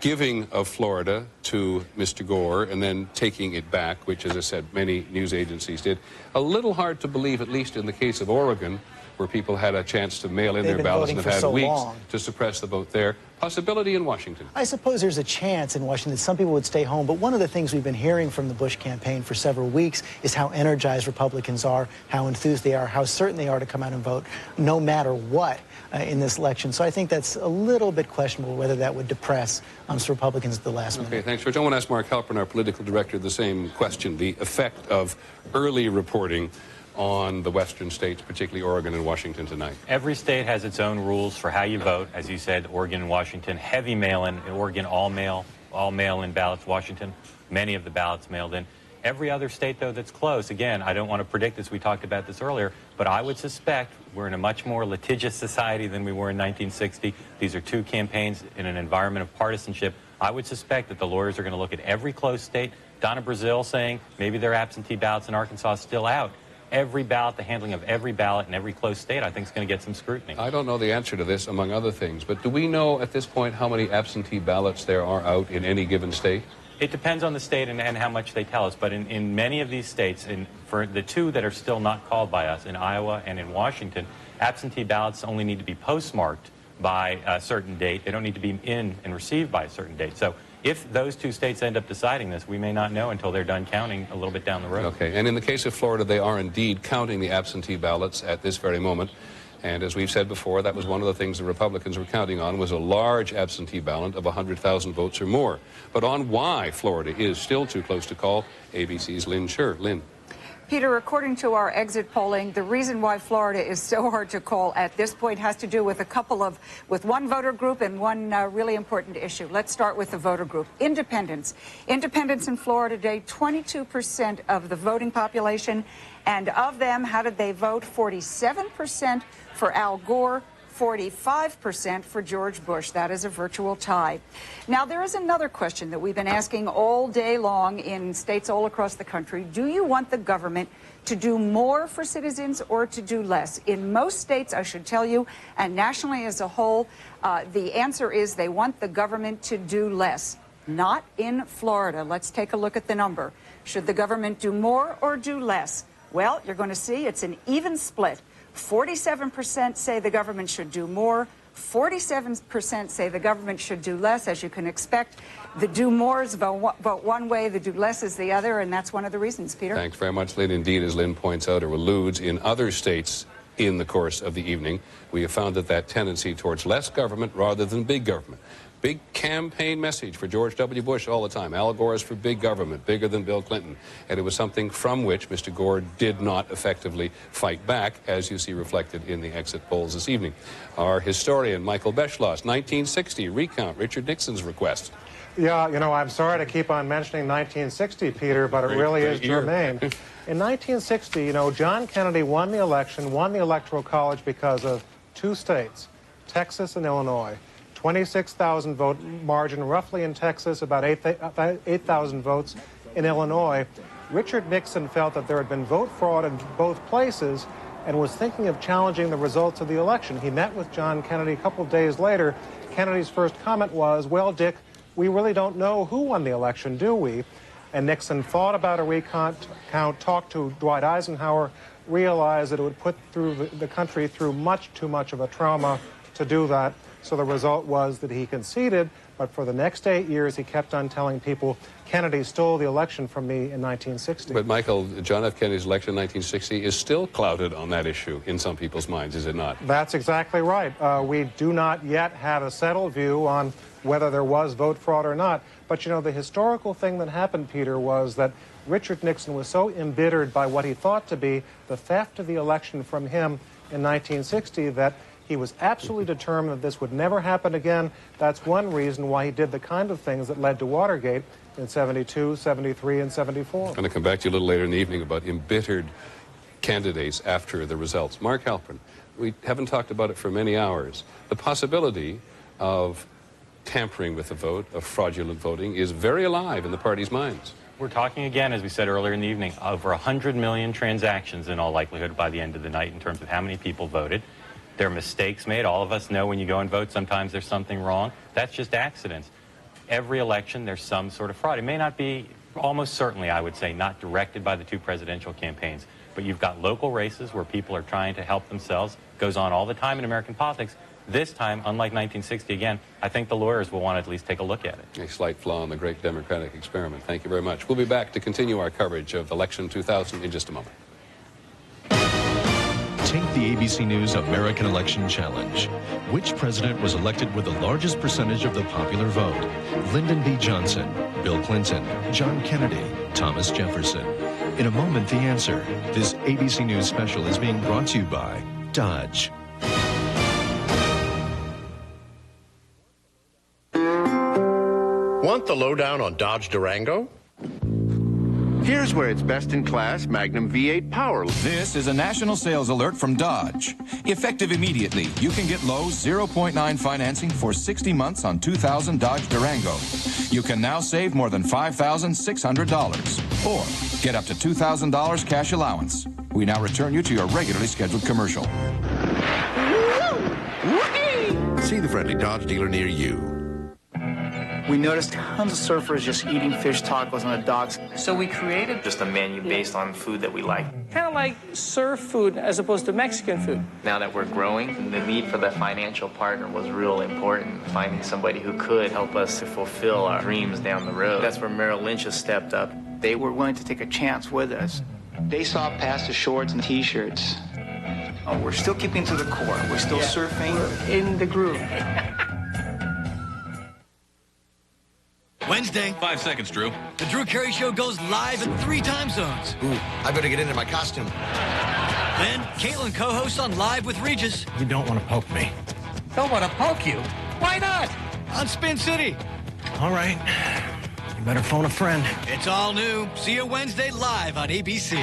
giving of Florida to Mr. Gore and then taking it back, which, as I said, many news agencies did. A little hard to believe, at least in the case of Oregon, where people had a chance to mail in their ballots and have had weeks to suppress the vote there. Possibility in Washington. I suppose there's a chance in Washington that some people would stay home, but one of the things we've been hearing from the Bush campaign for several weeks is how energized Republicans are, how enthused they are, how certain they are to come out and vote no matter what in this election. So I think that's a little bit questionable whether that would depress some Republicans at the last minute. Okay, thanks, George. I want to ask Mark Halpern, our political director, the same question. The effect of early reporting on the western states, particularly Oregon and Washington tonight. Every state has its own rules for how you vote. As you said, Oregon and Washington, heavy mail-in. Oregon, all mail-in ballots. Washington, many of the ballots mailed in. Every other state, though, that's close, again, I don't want to predict this, we talked about this earlier, but I would suspect we're in a much more litigious society than we were in 1960. These are two campaigns in an environment of partisanship. I would suspect that the lawyers are going to look at every close state. Donna Brazil saying maybe their absentee ballots in Arkansas is still out. Every ballot, the handling of every ballot in every close state, I think is going to get some scrutiny. I don't know the answer to this, among other things, but do we know at this point how many absentee ballots there are out in any given state? It depends on the state and how much they tell us, but in many of these states, for the two that are still not called by us, in Iowa and in Washington, absentee ballots only need to be postmarked by a certain date. They don't need to be in and received by a certain date. So if those two states end up deciding this, we may not know until they're done counting a little bit down the road. Okay, and in the case of Florida, they are indeed counting the absentee ballots at this very moment. And as we've said before, that was one of the things the Republicans were counting on, was a large absentee ballot of 100,000 votes or more. But on why Florida is still too close to call, ABC's Lynn Scher. Lynn. Peter, according to our exit polling, the reason why Florida is so hard to call at this point has to do with with one voter group and one really important issue. Let's start with the voter group. Independents. Independents in Florida today, 22% of the voting population. And of them, how did they vote? 47% for Al Gore, 45% for George Bush. That is a virtual tie. Now, there is another question that we've been asking all day long in states all across the country. Do you want the government to do more for citizens or to do less? In most states, I should tell you, and nationally as a whole, the answer is they want the government to do less. Not in Florida. Let's take a look at the number. Should the government do more or do less? Well, you're going to see it's an even split. 47% say the government should do more. 47% say the government should do less. As you can expect, the do mores vote one way, the do less is the other, and that's one of the reasons, Peter. Thanks very much, Lynn. Indeed, as Lynn points out or alludes, in other states in the course of the evening, we have found that tendency towards less government rather than big government. Big campaign message for George W. Bush all the time. Al Gore is for big government, bigger than Bill Clinton. And it was something from which Mr. Gore did not effectively fight back, as you see reflected in the exit polls this evening. Our historian, Michael Beschloss, 1960, recount Richard Nixon's request. Yeah, you know, I'm sorry to keep on mentioning 1960, Peter, but it really is germane. In 1960, you know, John Kennedy won the election, won the Electoral College because of two states, Texas and Illinois. 26,000 vote margin roughly in Texas, about 8,000 votes in Illinois. Richard Nixon felt that there had been vote fraud in both places and was thinking of challenging the results of the election. He met with John Kennedy a couple of days later. Kennedy's first comment was, well, Dick, we really don't know who won the election, do we? And Nixon thought about a recount, talked to Dwight Eisenhower, realized that it would put the country through much too much of a trauma to do that. So the result was that he conceded, but for the next 8 years, he kept on telling people Kennedy stole the election from me in 1960. But, Michael, John F. Kennedy's election in 1960 is still clouded on that issue in some people's minds, is it not? That's exactly right. We do not yet have a settled view on whether there was vote fraud or not. But, you know, the historical thing that happened, Peter, was that Richard Nixon was so embittered by what he thought to be the theft of the election from him in 1960 that he was absolutely determined that this would never happen again. That's one reason why he did the kind of things that led to Watergate in 72, 73, and 74. I'm going to come back to you a little later in the evening about embittered candidates after the results. Mark Halperin, we haven't talked about it for many hours. The possibility of tampering with the vote, of fraudulent voting, is very alive in the party's minds. We're talking again, as we said earlier in the evening, over 100 million transactions in all likelihood by the end of the night in terms of how many people voted. There are mistakes made. All of us know when you go and vote, sometimes there's something wrong. That's just accidents. Every election, there's some sort of fraud. It may not be, almost certainly, I would say, not directed by the two presidential campaigns, but you've got local races where people are trying to help themselves. It goes on all the time in American politics. This time, unlike 1960, again, I think the lawyers will want to at least take a look at it. A slight flaw in the great democratic experiment. Thank you very much. We'll be back to continue our coverage of Election 2000 in just a moment. Take the ABC News American Election Challenge. Which president was elected with the largest percentage of the popular vote? Lyndon B. Johnson, Bill Clinton, John Kennedy, Thomas Jefferson. In a moment, the answer. This ABC News special is being brought to you by Dodge. Want the lowdown on Dodge Durango? Here's where it's best-in-class Magnum V8 power. This is a national sales alert from Dodge. Effective immediately, you can get low 0.9 financing for 60 months on 2000 Dodge Durango. You can now save more than $5,600 or get up to $2,000 cash allowance. We now return you to your regularly scheduled commercial. See the friendly Dodge dealer near you. We noticed tons of surfers just eating fish tacos on the docks. So we created just a menu based on food that we like. Kind of like surf food as opposed to Mexican food. Now that we're growing, the need for the financial partner was real important. Finding somebody who could help us to fulfill our dreams down the road. That's where Merrill Lynch has stepped up. They were willing to take a chance with us. They saw past the shorts and T-shirts. Oh, we're still keeping to the core. We're still surfing. We're in the groove. Wednesday. 5 seconds, Drew. The Drew Carey Show goes live in 3 time zones. Ooh, I better get into my costume. Then, Caitlin co-hosts on Live with Regis. You don't want to poke me. Don't want to poke you? Why not? On Spin City. All right. You better phone a friend. It's all new. See you Wednesday live on ABC.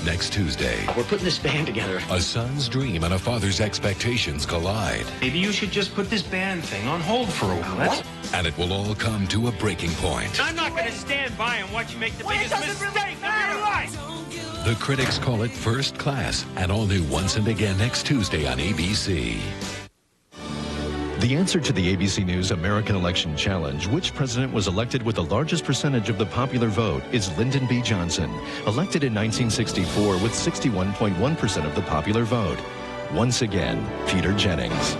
Next Tuesday, we're putting this band together. A son's dream and a father's expectations collide. Maybe you should just put this band thing on hold for a while. What? And it will all come to a breaking point. I'm not going to stand by and watch you make the biggest mistake of your life. The critics call it First Class, and all new Once and Again next Tuesday on ABC. The answer to the ABC News American Election Challenge, which president was elected with the largest percentage of the popular vote, is Lyndon B. Johnson, elected in 1964 with 61.1% of the popular vote. Once again, Peter Jennings.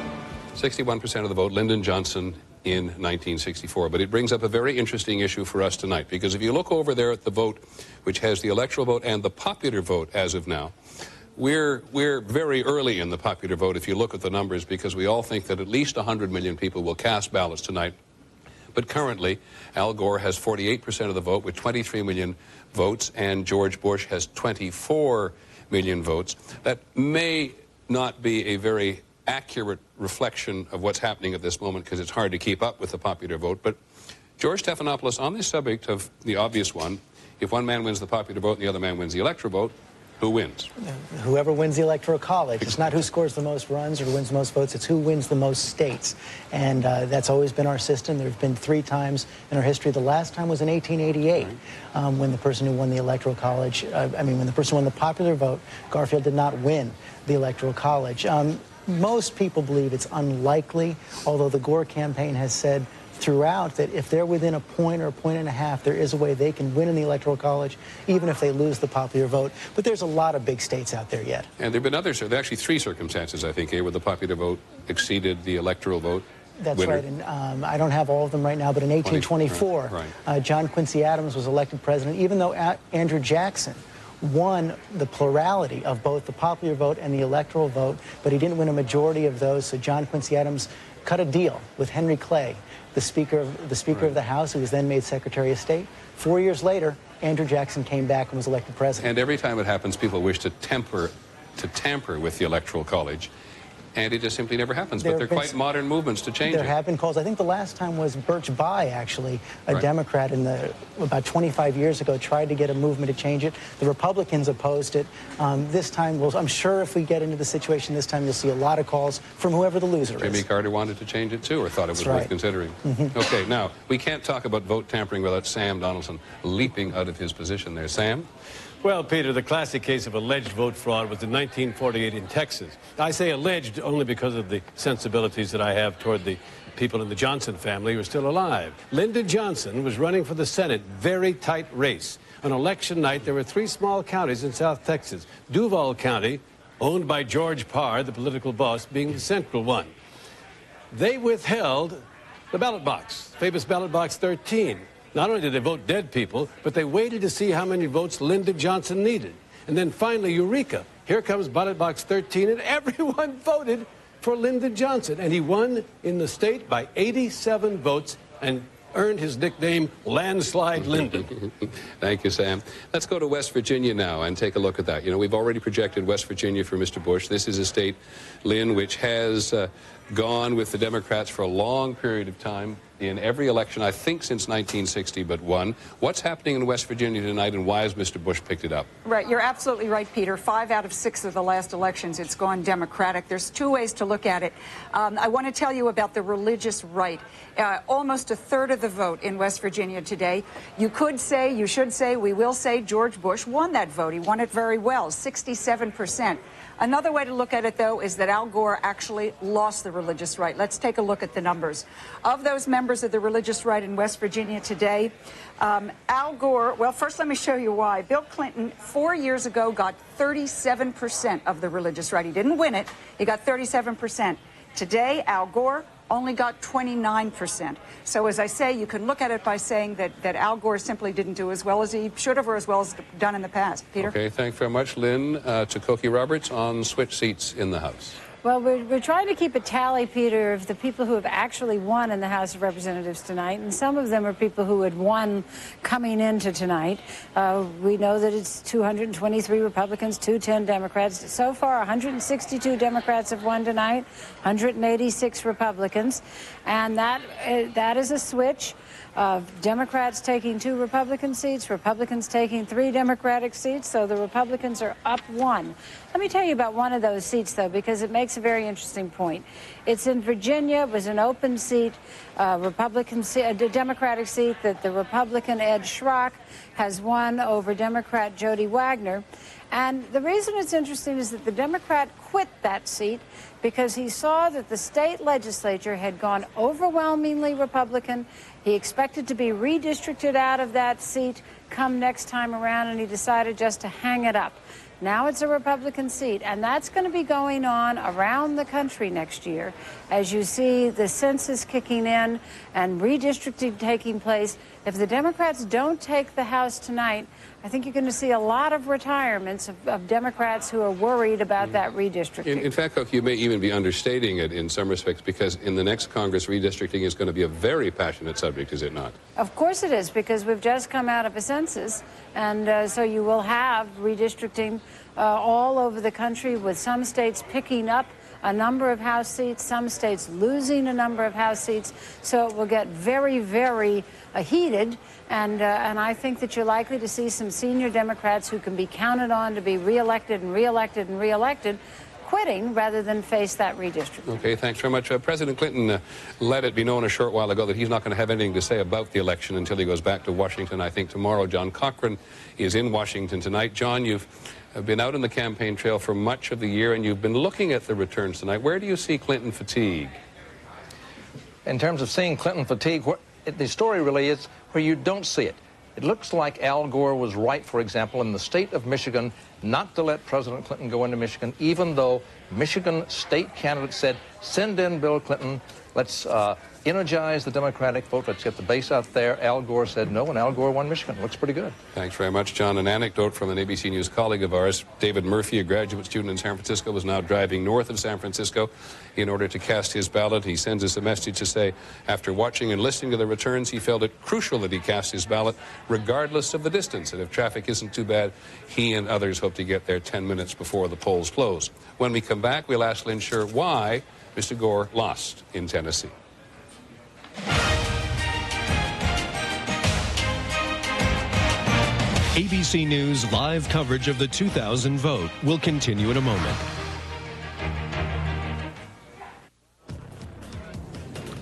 61% of the vote, Lyndon Johnson in 1964. But it brings up a very interesting issue for us tonight, because if you look over there at the vote, which has the electoral vote and the popular vote as of now, we're very early in the popular vote if you look at the numbers, because we all think that at least 100 million people will cast ballots tonight. But currently, Al Gore has 48% of the vote with 23 million votes, and George Bush has 24 million votes. That may not be a very accurate reflection of what's happening at this moment, because it's hard to keep up with the popular vote. But George Stephanopoulos, on this subject of the obvious one, if one man wins the popular vote and the other man wins the electoral vote, who wins? Whoever wins the Electoral College. It's not who scores the most runs or who wins the most votes. It's who wins the most states. And that's always been our system. There have been 3 times in our history. The last time was in 1888 when the person who won the Electoral College, when the person who won the popular vote, Garfield, did not win the Electoral College. Most people believe it's unlikely, although the Gore campaign has said throughout that if they're within a point or a point and a half, there is a way they can win in the Electoral College, even if they lose the popular vote. But there's a lot of big states out there yet. And there have been others. There are actually 3 circumstances, I think, here, where the popular vote exceeded the electoral vote. That's winner. right, and I don't have all of them right now, but in 1824, John Quincy Adams was elected president, even though Andrew Jackson won the plurality of both the popular vote and the electoral vote, but he didn't win a majority of those, so John Quincy Adams cut a deal with Henry Clay, the Speaker of the House, who was then made Secretary of State. 4 years later, Andrew Jackson came back and was elected president. And every time it happens, people wish to tamper with the Electoral College. And it just simply never happens. But they're quite modern movements to change it. There have been calls. I think the last time was Birch Bayh, actually, a Democrat about 25 years ago, tried to get a movement to change it. The Republicans opposed it. This time, I'm sure if we get into the situation this time, you'll see a lot of calls from whoever the loser is. Jimmy Carter wanted to change it, too, or thought it was worth considering. Okay, now, we can't talk about vote tampering without Sam Donaldson leaping out of his position there. Sam? Well, Peter, the classic case of alleged vote fraud was in 1948 in Texas. I say alleged only because of the sensibilities that I have toward the people in the Johnson family who are still alive. Lyndon Johnson was running for the Senate, very tight race. On election night, there were 3 small counties in South Texas. Duval County, owned by George Parr, the political boss, being the central one. They withheld the ballot box, famous ballot box 13. Not only did they vote dead people, but they waited to see how many votes Lyndon Johnson needed. And then finally, eureka, here comes ballot box 13, and everyone voted for Lyndon Johnson. And he won in the state by 87 votes and earned his nickname Landslide Lyndon. Thank you, Sam. Let's go to West Virginia now and take a look at that. You know, we've already projected West Virginia for Mr. Bush. This is a state, Lynn, which has gone with the Democrats for a long period of time in every election, I think, since 1960, but one. What's happening in West Virginia tonight, and why has Mr. Bush picked it up? Right, you're absolutely right, Peter. 5 out of 6 of the last elections, it's gone Democratic. There's 2 ways to look at it. I want to tell you about the religious right. Almost a third of the vote in West Virginia today. You could say, you should say, we will say George Bush won that vote. He won it very well, 67%. Another way to look at it, though, is that Al Gore actually lost the religious right. Let's take a look at the numbers. Of those members of the religious right in West Virginia today, Al Gore, well, first let me show you why. Bill Clinton, 4 years ago, got 37% of the religious right. He didn't win it. He got 37%. Today, Al Gore only got 29%. So as I say, you can look at it by saying that Al Gore simply didn't do as well as he should have or as well as done in the past. Peter? Okay, thanks very much, Lynn. To Cokie Roberts on switch seats in the House. Well, we're trying to keep a tally, Peter, of the people who have actually won in the House of Representatives tonight, and some of them are people who had won coming into tonight. We know that it's 223 Republicans, 210 Democrats. So far, 162 Democrats have won tonight, 186 Republicans, and that is a switch of Democrats taking 2 Republican seats, Republicans taking 3 Democratic seats, so the Republicans are up 1. Let me tell you about one of those seats, though, because it makes a very interesting point. It's in Virginia. It was an open seat, Republican seat, a Democratic seat that the Republican Ed Schrock has won over Democrat Jody Wagner. And the reason it's interesting is that the Democrat quit that seat because he saw that the state legislature had gone overwhelmingly Republican. He expected to be redistricted out of that seat come next time around, and he decided just to hang it up. Now it's a Republican seat, and that's going to be going on around the country next year as you see the census kicking in and redistricting taking place. If the Democrats don't take the House tonight, I think you're going to see a lot of retirements of Democrats who are worried about that redistricting. In fact, Cokie, you may even be understating it in some respects, because in the next Congress, redistricting is going to be a very passionate subject, is it not? Of course it is, because we've just come out of a census, and so you will have redistricting all over the country, with some states picking up a number of House seats, some states losing a number of House seats. So it will get very, very heated, and I think that you're likely to see some senior Democrats who can be counted on to be reelected and reelected and reelected quitting rather than face that redistricting. Okay, thanks very much. President Clinton let it be known a short while ago that he's not going to have anything to say about the election until he goes back to Washington, I think, tomorrow. John Cochran is in Washington tonight. John, you've been out on the campaign trail for much of the year, and you've been looking at the returns tonight. Where do you see Clinton fatigue? in terms of seeing Clinton fatigue, the story really is where you don't see it. It looks like Al Gore was right, for example, in the state of Michigan, not to let President Clinton go into Michigan, even though Michigan state candidates said, send in Bill Clinton, let's energize the Democratic vote, let's get the base out there. Al Gore said no, and Al Gore won Michigan. Looks pretty good. Thanks very much, John. An anecdote from an ABC News colleague of ours, David Murphy, a graduate student in San Francisco, was now driving north of San Francisco in order to cast his ballot. He sends us a message to say, after watching and listening to the returns, he felt it crucial that he cast his ballot regardless of the distance. And if traffic isn't too bad, he and others hope to get there 10 minutes before the polls close. When we come back, we'll ask Lynn Sherr why Mr. Gore lost in Tennessee. ABC News live coverage of the 2000 vote will continue in a moment.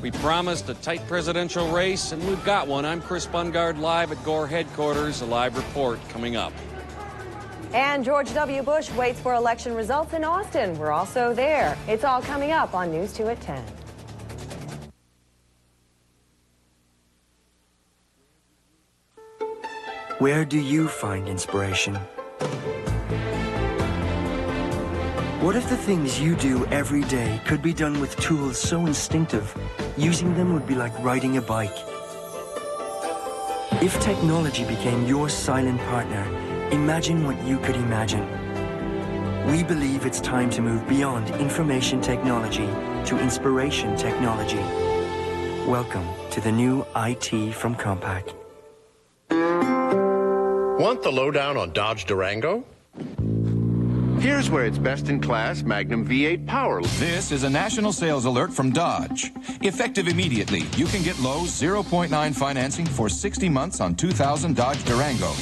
We promised a tight presidential race, and we've got one. I'm Chris Bungard live at Gore headquarters. A live report coming up. And George W. Bush waits for election results in Austin. We're also there. It's all coming up on News 2 at 10. Where do you find inspiration? What if the things you do every day could be done with tools so instinctive, using them would be like riding a bike? If technology became your silent partner, imagine what you could imagine. We believe it's time to move beyond information technology to inspiration technology. Welcome to the new IT from Compaq. Want the lowdown on Dodge Durango? Here's where it's best-in-class Magnum V8 power. This is a national sales alert from Dodge. Effective immediately, you can get low 0.9 financing for 60 months on 2000 Dodge Durango.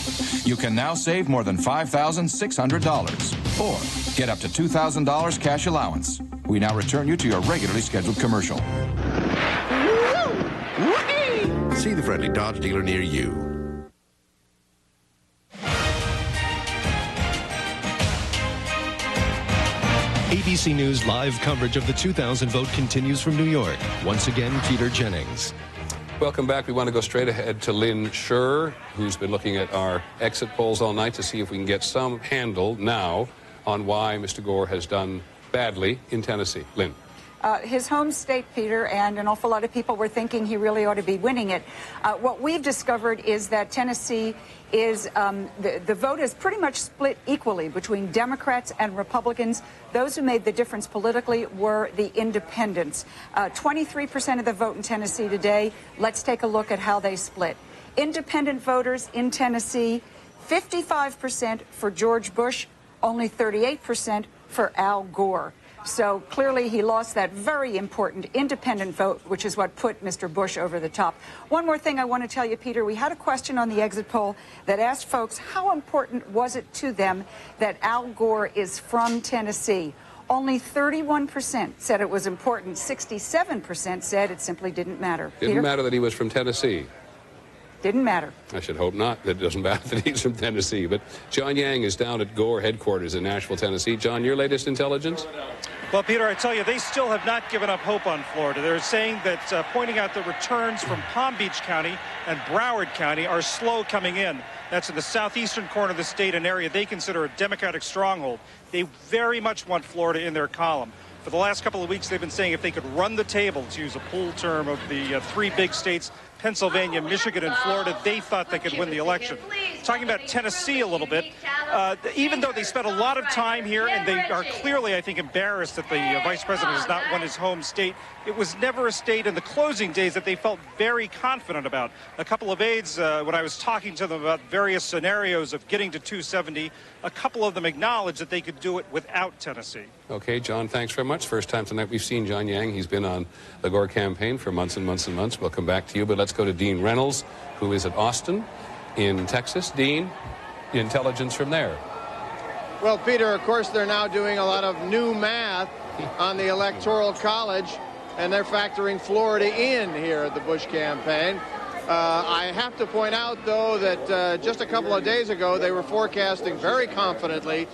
You can now save more than $5,600 or get up to $2,000 cash allowance. We now return you to your regularly scheduled commercial. See the friendly Dodge dealer near you. ABC News live coverage of the 2000 vote continues from New York. Once again, Peter Jennings. Welcome back. We want to go straight ahead to Lynn Sherr, who's been looking at our exit polls all night to see if we can get some handle now on why Mr. Gore has done badly in Tennessee. Lynn. His home state, Peter, and an awful lot of people were thinking he really ought to be winning it. What we've discovered is that Tennessee is, the vote is pretty much split equally between Democrats and Republicans. Those who made the difference politically were the independents. 23% of the vote in Tennessee today. Let's take a look at how they split. Independent voters in Tennessee, 55% for George Bush, only 38% for Al Gore. So clearly he lost that very important independent vote, which is what put Mr. Bush over the top. One more thing I want to tell you, Peter, we had a question on the exit poll that asked folks how important was it to them that Al Gore is from Tennessee. Only 31% said it was important. 67% said it simply didn't matter. Didn't matter that he was from Tennessee. Didn't matter. I should hope not. That it doesn't matter that he's from Tennessee. But John Yang is down at Gore headquarters in Nashville, Tennessee. John, your latest intelligence? Well, Peter, I tell you, they still have not given up hope on Florida. They're saying that pointing out the returns from Palm Beach County and Broward County are slow coming in. That's in the southeastern corner of the state, an area they consider a Democratic stronghold. They very much want Florida in their column. For the last couple of weeks, they've been saying if they could run the table, to use a pool term of the three big states, Pennsylvania, Michigan, and Florida, they thought they could win the election. Talking about Tennessee a little bit, even though they spent a lot of time here and they are clearly, I think, embarrassed that the vice president has not won his home state, it was never a state in the closing days that they felt very confident about. A couple of aides, when I was talking to them about various scenarios of getting to 270, a couple of them acknowledged that they could do it without Tennessee. Okay, John, thanks very much. First time tonight we've seen John Yang. He's been on the Gore campaign for months and months and months. We'll come back to you, but let's go to Dean Reynolds, who is at Austin in Texas. Dean, intelligence from there. Well, Peter, of course, they're now doing a lot of new math on the Electoral College, and they're factoring Florida in here at the Bush campaign. I have to point out, though, that just a couple of days ago, they were forecasting very confidently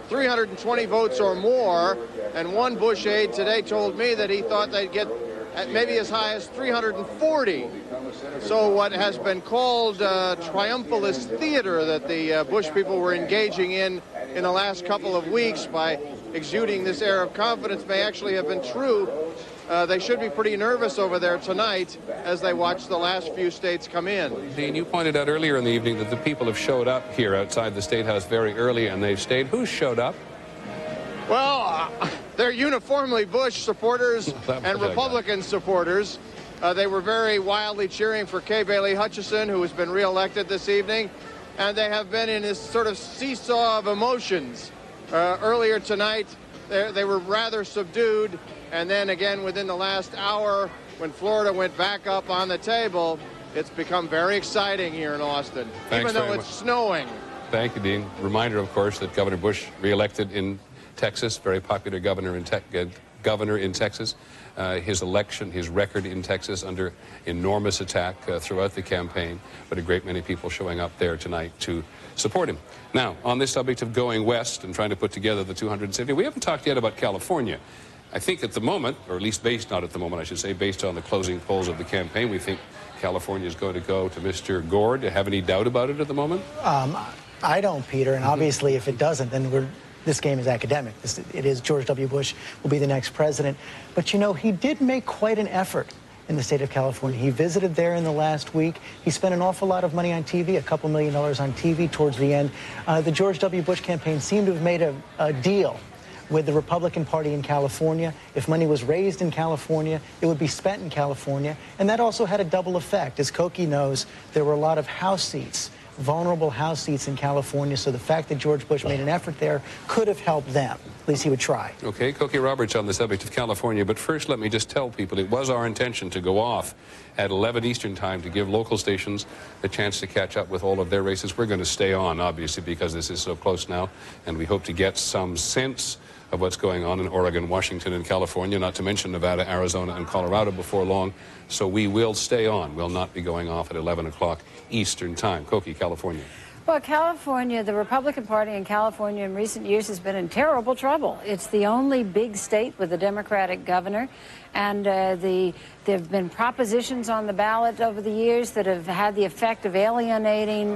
320 votes or more, and one Bush aide today told me that he thought they'd get maybe as high as 340. So what has been called triumphalist theater that the Bush people were engaging in the last couple of weeks by exuding this air of confidence may actually have been true. They should be pretty nervous over there tonight as they watch the last few states come in. Dean, you pointed out earlier in the evening that the people have showed up here outside the State House very early, and they've stayed. Who showed up? Well, they're uniformly Bush supporters and Republican supporters. They were very wildly cheering for Kay Bailey Hutchison, who has been reelected this evening, and they have been in this sort of seesaw of emotions. Earlier tonight, they were rather subdued. And then again, within the last hour, when Florida went back up on the table, it's become very exciting here in Austin, even though it's snowing. Thank you, Dean. Reminder, of course, that Governor Bush reelected in Texas, very popular governor in Texas. His election, his record in Texas under enormous attack throughout the campaign, but a great many people showing up there tonight to support him. Now, on this subject of going west and trying to put together the 270, we haven't talked yet about California. I think at the moment, or at least not at the moment, I should say, based on the closing polls of the campaign, we think California is going to go to Mr. Gore. Do you have any doubt about it at the moment? I don't, Peter, and obviously if it doesn't, then this game is academic. It is George W. Bush will be the next president. But, you know, he did make quite an effort in the state of California. He visited there in the last week. He spent an awful lot of money on TV, a couple $1 million on TV towards the end. The George W. Bush campaign seemed to have made a deal with the Republican Party in California. If money was raised in California, it would be spent in California. And that also had a double effect. As Koki knows, there were a lot of House seats, vulnerable House seats in California. So the fact that George Bush made an effort there could have helped them. At least he would try. Okay, Koki Roberts on the subject of California. But first, let me just tell people it was our intention to go off at 11 Eastern time to give local stations a chance to catch up with all of their races. We're going to stay on, obviously, because this is so close now. And we hope to get some sense of what's going on in Oregon, Washington, and California, not to mention Nevada, Arizona, and Colorado before long. So we will stay on. We'll not be going off at 11 o'clock Eastern time. Koki, California. Well, California, the Republican Party in California in recent years has been in terrible trouble. It's the only big state with a Democratic governor, and there have been propositions on the ballot over the years that have had the effect of alienating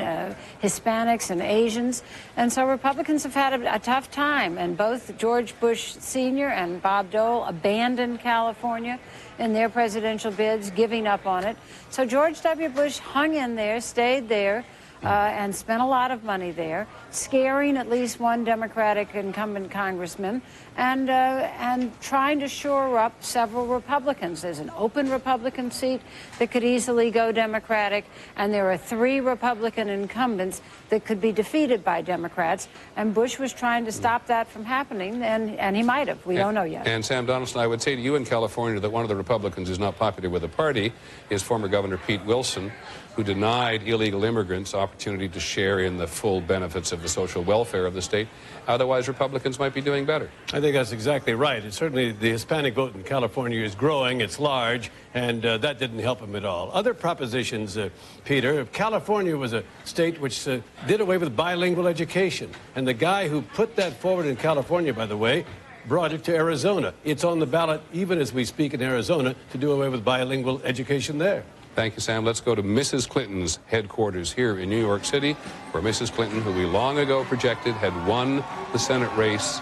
Hispanics and Asians, and so Republicans have had a tough time, and both George Bush Sr. and Bob Dole abandoned California in their presidential bids, giving up on it. So George W. Bush hung in there, stayed there, and spent a lot of money there, scaring at least one Democratic incumbent congressman, and trying to shore up several Republicans. There's an open Republican seat that could easily go Democratic, and there are 3 Republican incumbents that could be defeated by Democrats, and Bush was trying to stop that from happening, and he might have. We don't know yet. And Sam Donaldson, I would say to you in California that one of the Republicans who's not popular with the party is former Governor Pete Wilson, who denied illegal immigrants opportunity to share in the full benefits of the social welfare of the state. Otherwise, Republicans might be doing better. I think that's exactly right. And certainly the Hispanic vote in California is growing, it's large, and that didn't help him at all. Other propositions, Peter, California was a state which did away with bilingual education. And the guy who put that forward in California, by the way, brought it to Arizona. It's on the ballot, even as we speak in Arizona, to do away with bilingual education there. Thank you, Sam. Let's go to Mrs. Clinton's headquarters here in New York City, where Mrs. Clinton, who we long ago projected had won the Senate race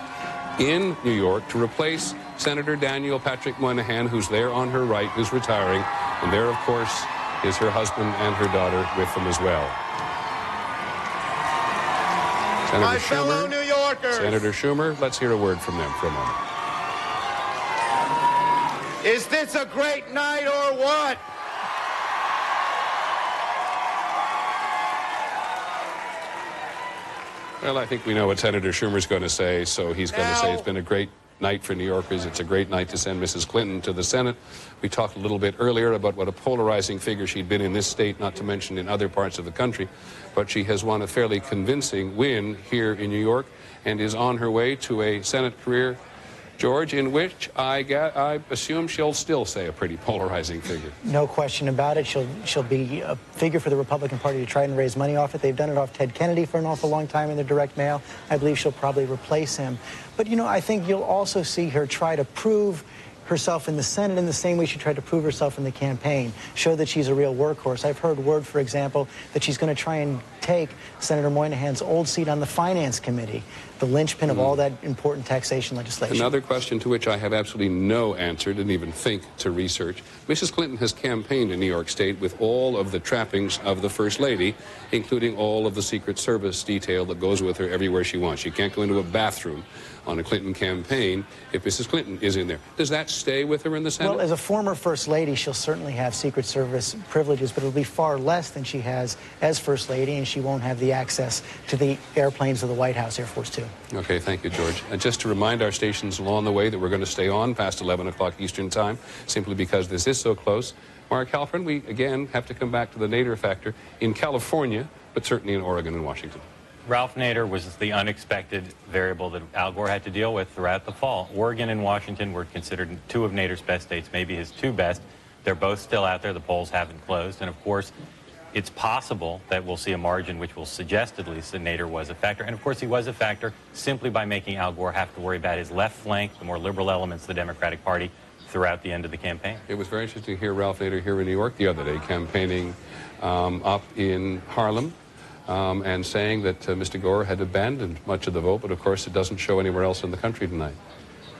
in New York to replace Senator Daniel Patrick Moynihan, who's there on her right, who's retiring. And there, of course, is her husband and her daughter with them as well. My fellow New Yorkers. Senator Schumer, let's hear a word from them for a moment. Is this a great night or what? Well, I think we know what Senator Schumer's going to say, so he's going to say it's been a great night for New Yorkers. It's a great night to send Mrs. Clinton to the Senate. We talked a little bit earlier about what a polarizing figure she'd been in this state, not to mention in other parts of the country, but she has won a fairly convincing win here in New York and is on her way to a Senate career, George, in which I assume she'll still say a pretty polarizing figure. No question about it. She'll be a figure for the Republican Party to try and raise money off it. They've done it off Ted Kennedy for an awful long time in the direct mail. I believe she'll probably replace him. But, you know, I think you'll also see her try to prove herself in the Senate in the same way she tried to prove herself in the campaign, show that she's a real workhorse. I've heard word, for example, that she's going to try and take Senator Moynihan's old seat on the Finance Committee, the linchpin of all that important taxation legislation. Another question to which I have absolutely no answer, didn't even think to research. Mrs. Clinton has campaigned in New York State with all of the trappings of the First Lady, including all of the Secret Service detail that goes with her everywhere she wants. She can't go into a bathroom on a Clinton campaign if Mrs. Clinton is in there. Does that stay with her in the Senate? Well, as a former First Lady, she'll certainly have Secret Service privileges, but it'll be far less than she has as First Lady, and she won't have the access to the airplanes of the White House, Air Force Two. Okay, thank you, George. And just to remind our stations along the way that we're going to stay on past 11 o'clock Eastern Time, simply because this is so close. Mark Halperin, we again have to come back to the Nader factor in California, but certainly in Oregon and Washington. Ralph Nader was the unexpected variable that Al Gore had to deal with throughout the fall. Oregon and Washington were considered two of Nader's best states, maybe his two best. They're both still out there. The polls haven't closed. And, of course, it's possible that we'll see a margin which will suggest at least that Nader was a factor. And, of course, he was a factor simply by making Al Gore have to worry about his left flank, the more liberal elements of the Democratic Party, throughout the end of the campaign. It was very interesting to hear Ralph Nader here in New York the other day campaigning up in Harlem. And saying that Mr. Gore had abandoned much of the vote, but of course it doesn't show anywhere else in the country tonight.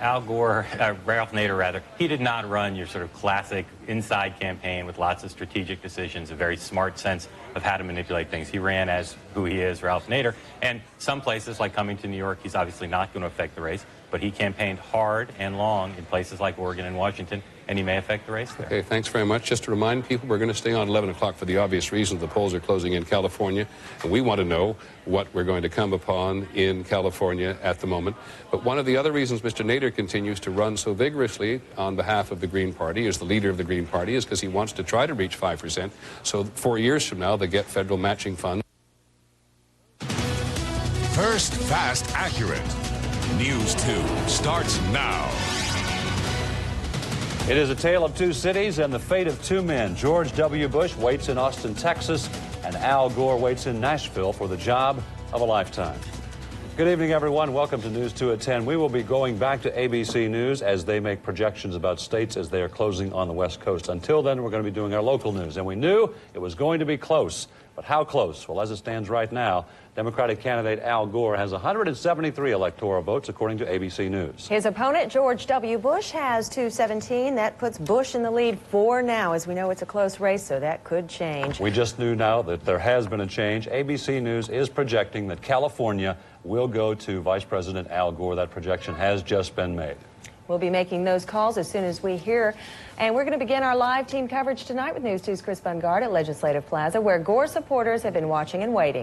Al Gore, Ralph Nader rather, he did not run your sort of classic inside campaign with lots of strategic decisions, a very smart sense of how to manipulate things. He ran as who he is, Ralph Nader, and some places like coming to New York, he's obviously not going to affect the race, but he campaigned hard and long in places like Oregon and Washington, and he may affect the race there. Okay, thanks very much. Just to remind people, we're going to stay on 11 o'clock for the obvious reasons. The polls are closing in California, and we want to know what we're going to come upon in California at the moment. But one of the other reasons Mr. Nader continues to run so vigorously on behalf of the Green Party, as the leader of the Green Party, is because he wants to try to reach 5%. So 4 years from now, they get federal matching funds. First, fast, accurate. News 2 starts now. It is a tale of two cities and the fate of two men. George W. Bush waits in Austin, Texas, and Al Gore waits in Nashville for the job of a lifetime. Good evening, everyone. Welcome to News 2 at 10. We will be going back to ABC News as they make projections about states as they are closing on the West Coast. Until then, we're going to be doing our local news. And we knew it was going to be close. But how close? Well, as it stands right now, Democratic candidate Al Gore has 173 electoral votes, according to ABC News. His opponent, George W. Bush, has 217. That puts Bush in the lead for now. As we know, it's a close race, so that could change. We just knew now that there has been a change. ABC News is projecting that California will go to Vice President Al Gore. That projection has just been made. We'll be making those calls as soon as we hear. And we're going to begin our live team coverage tonight with News 2's Chris Bungard at Legislative Plaza, where Gore supporters have been watching and waiting.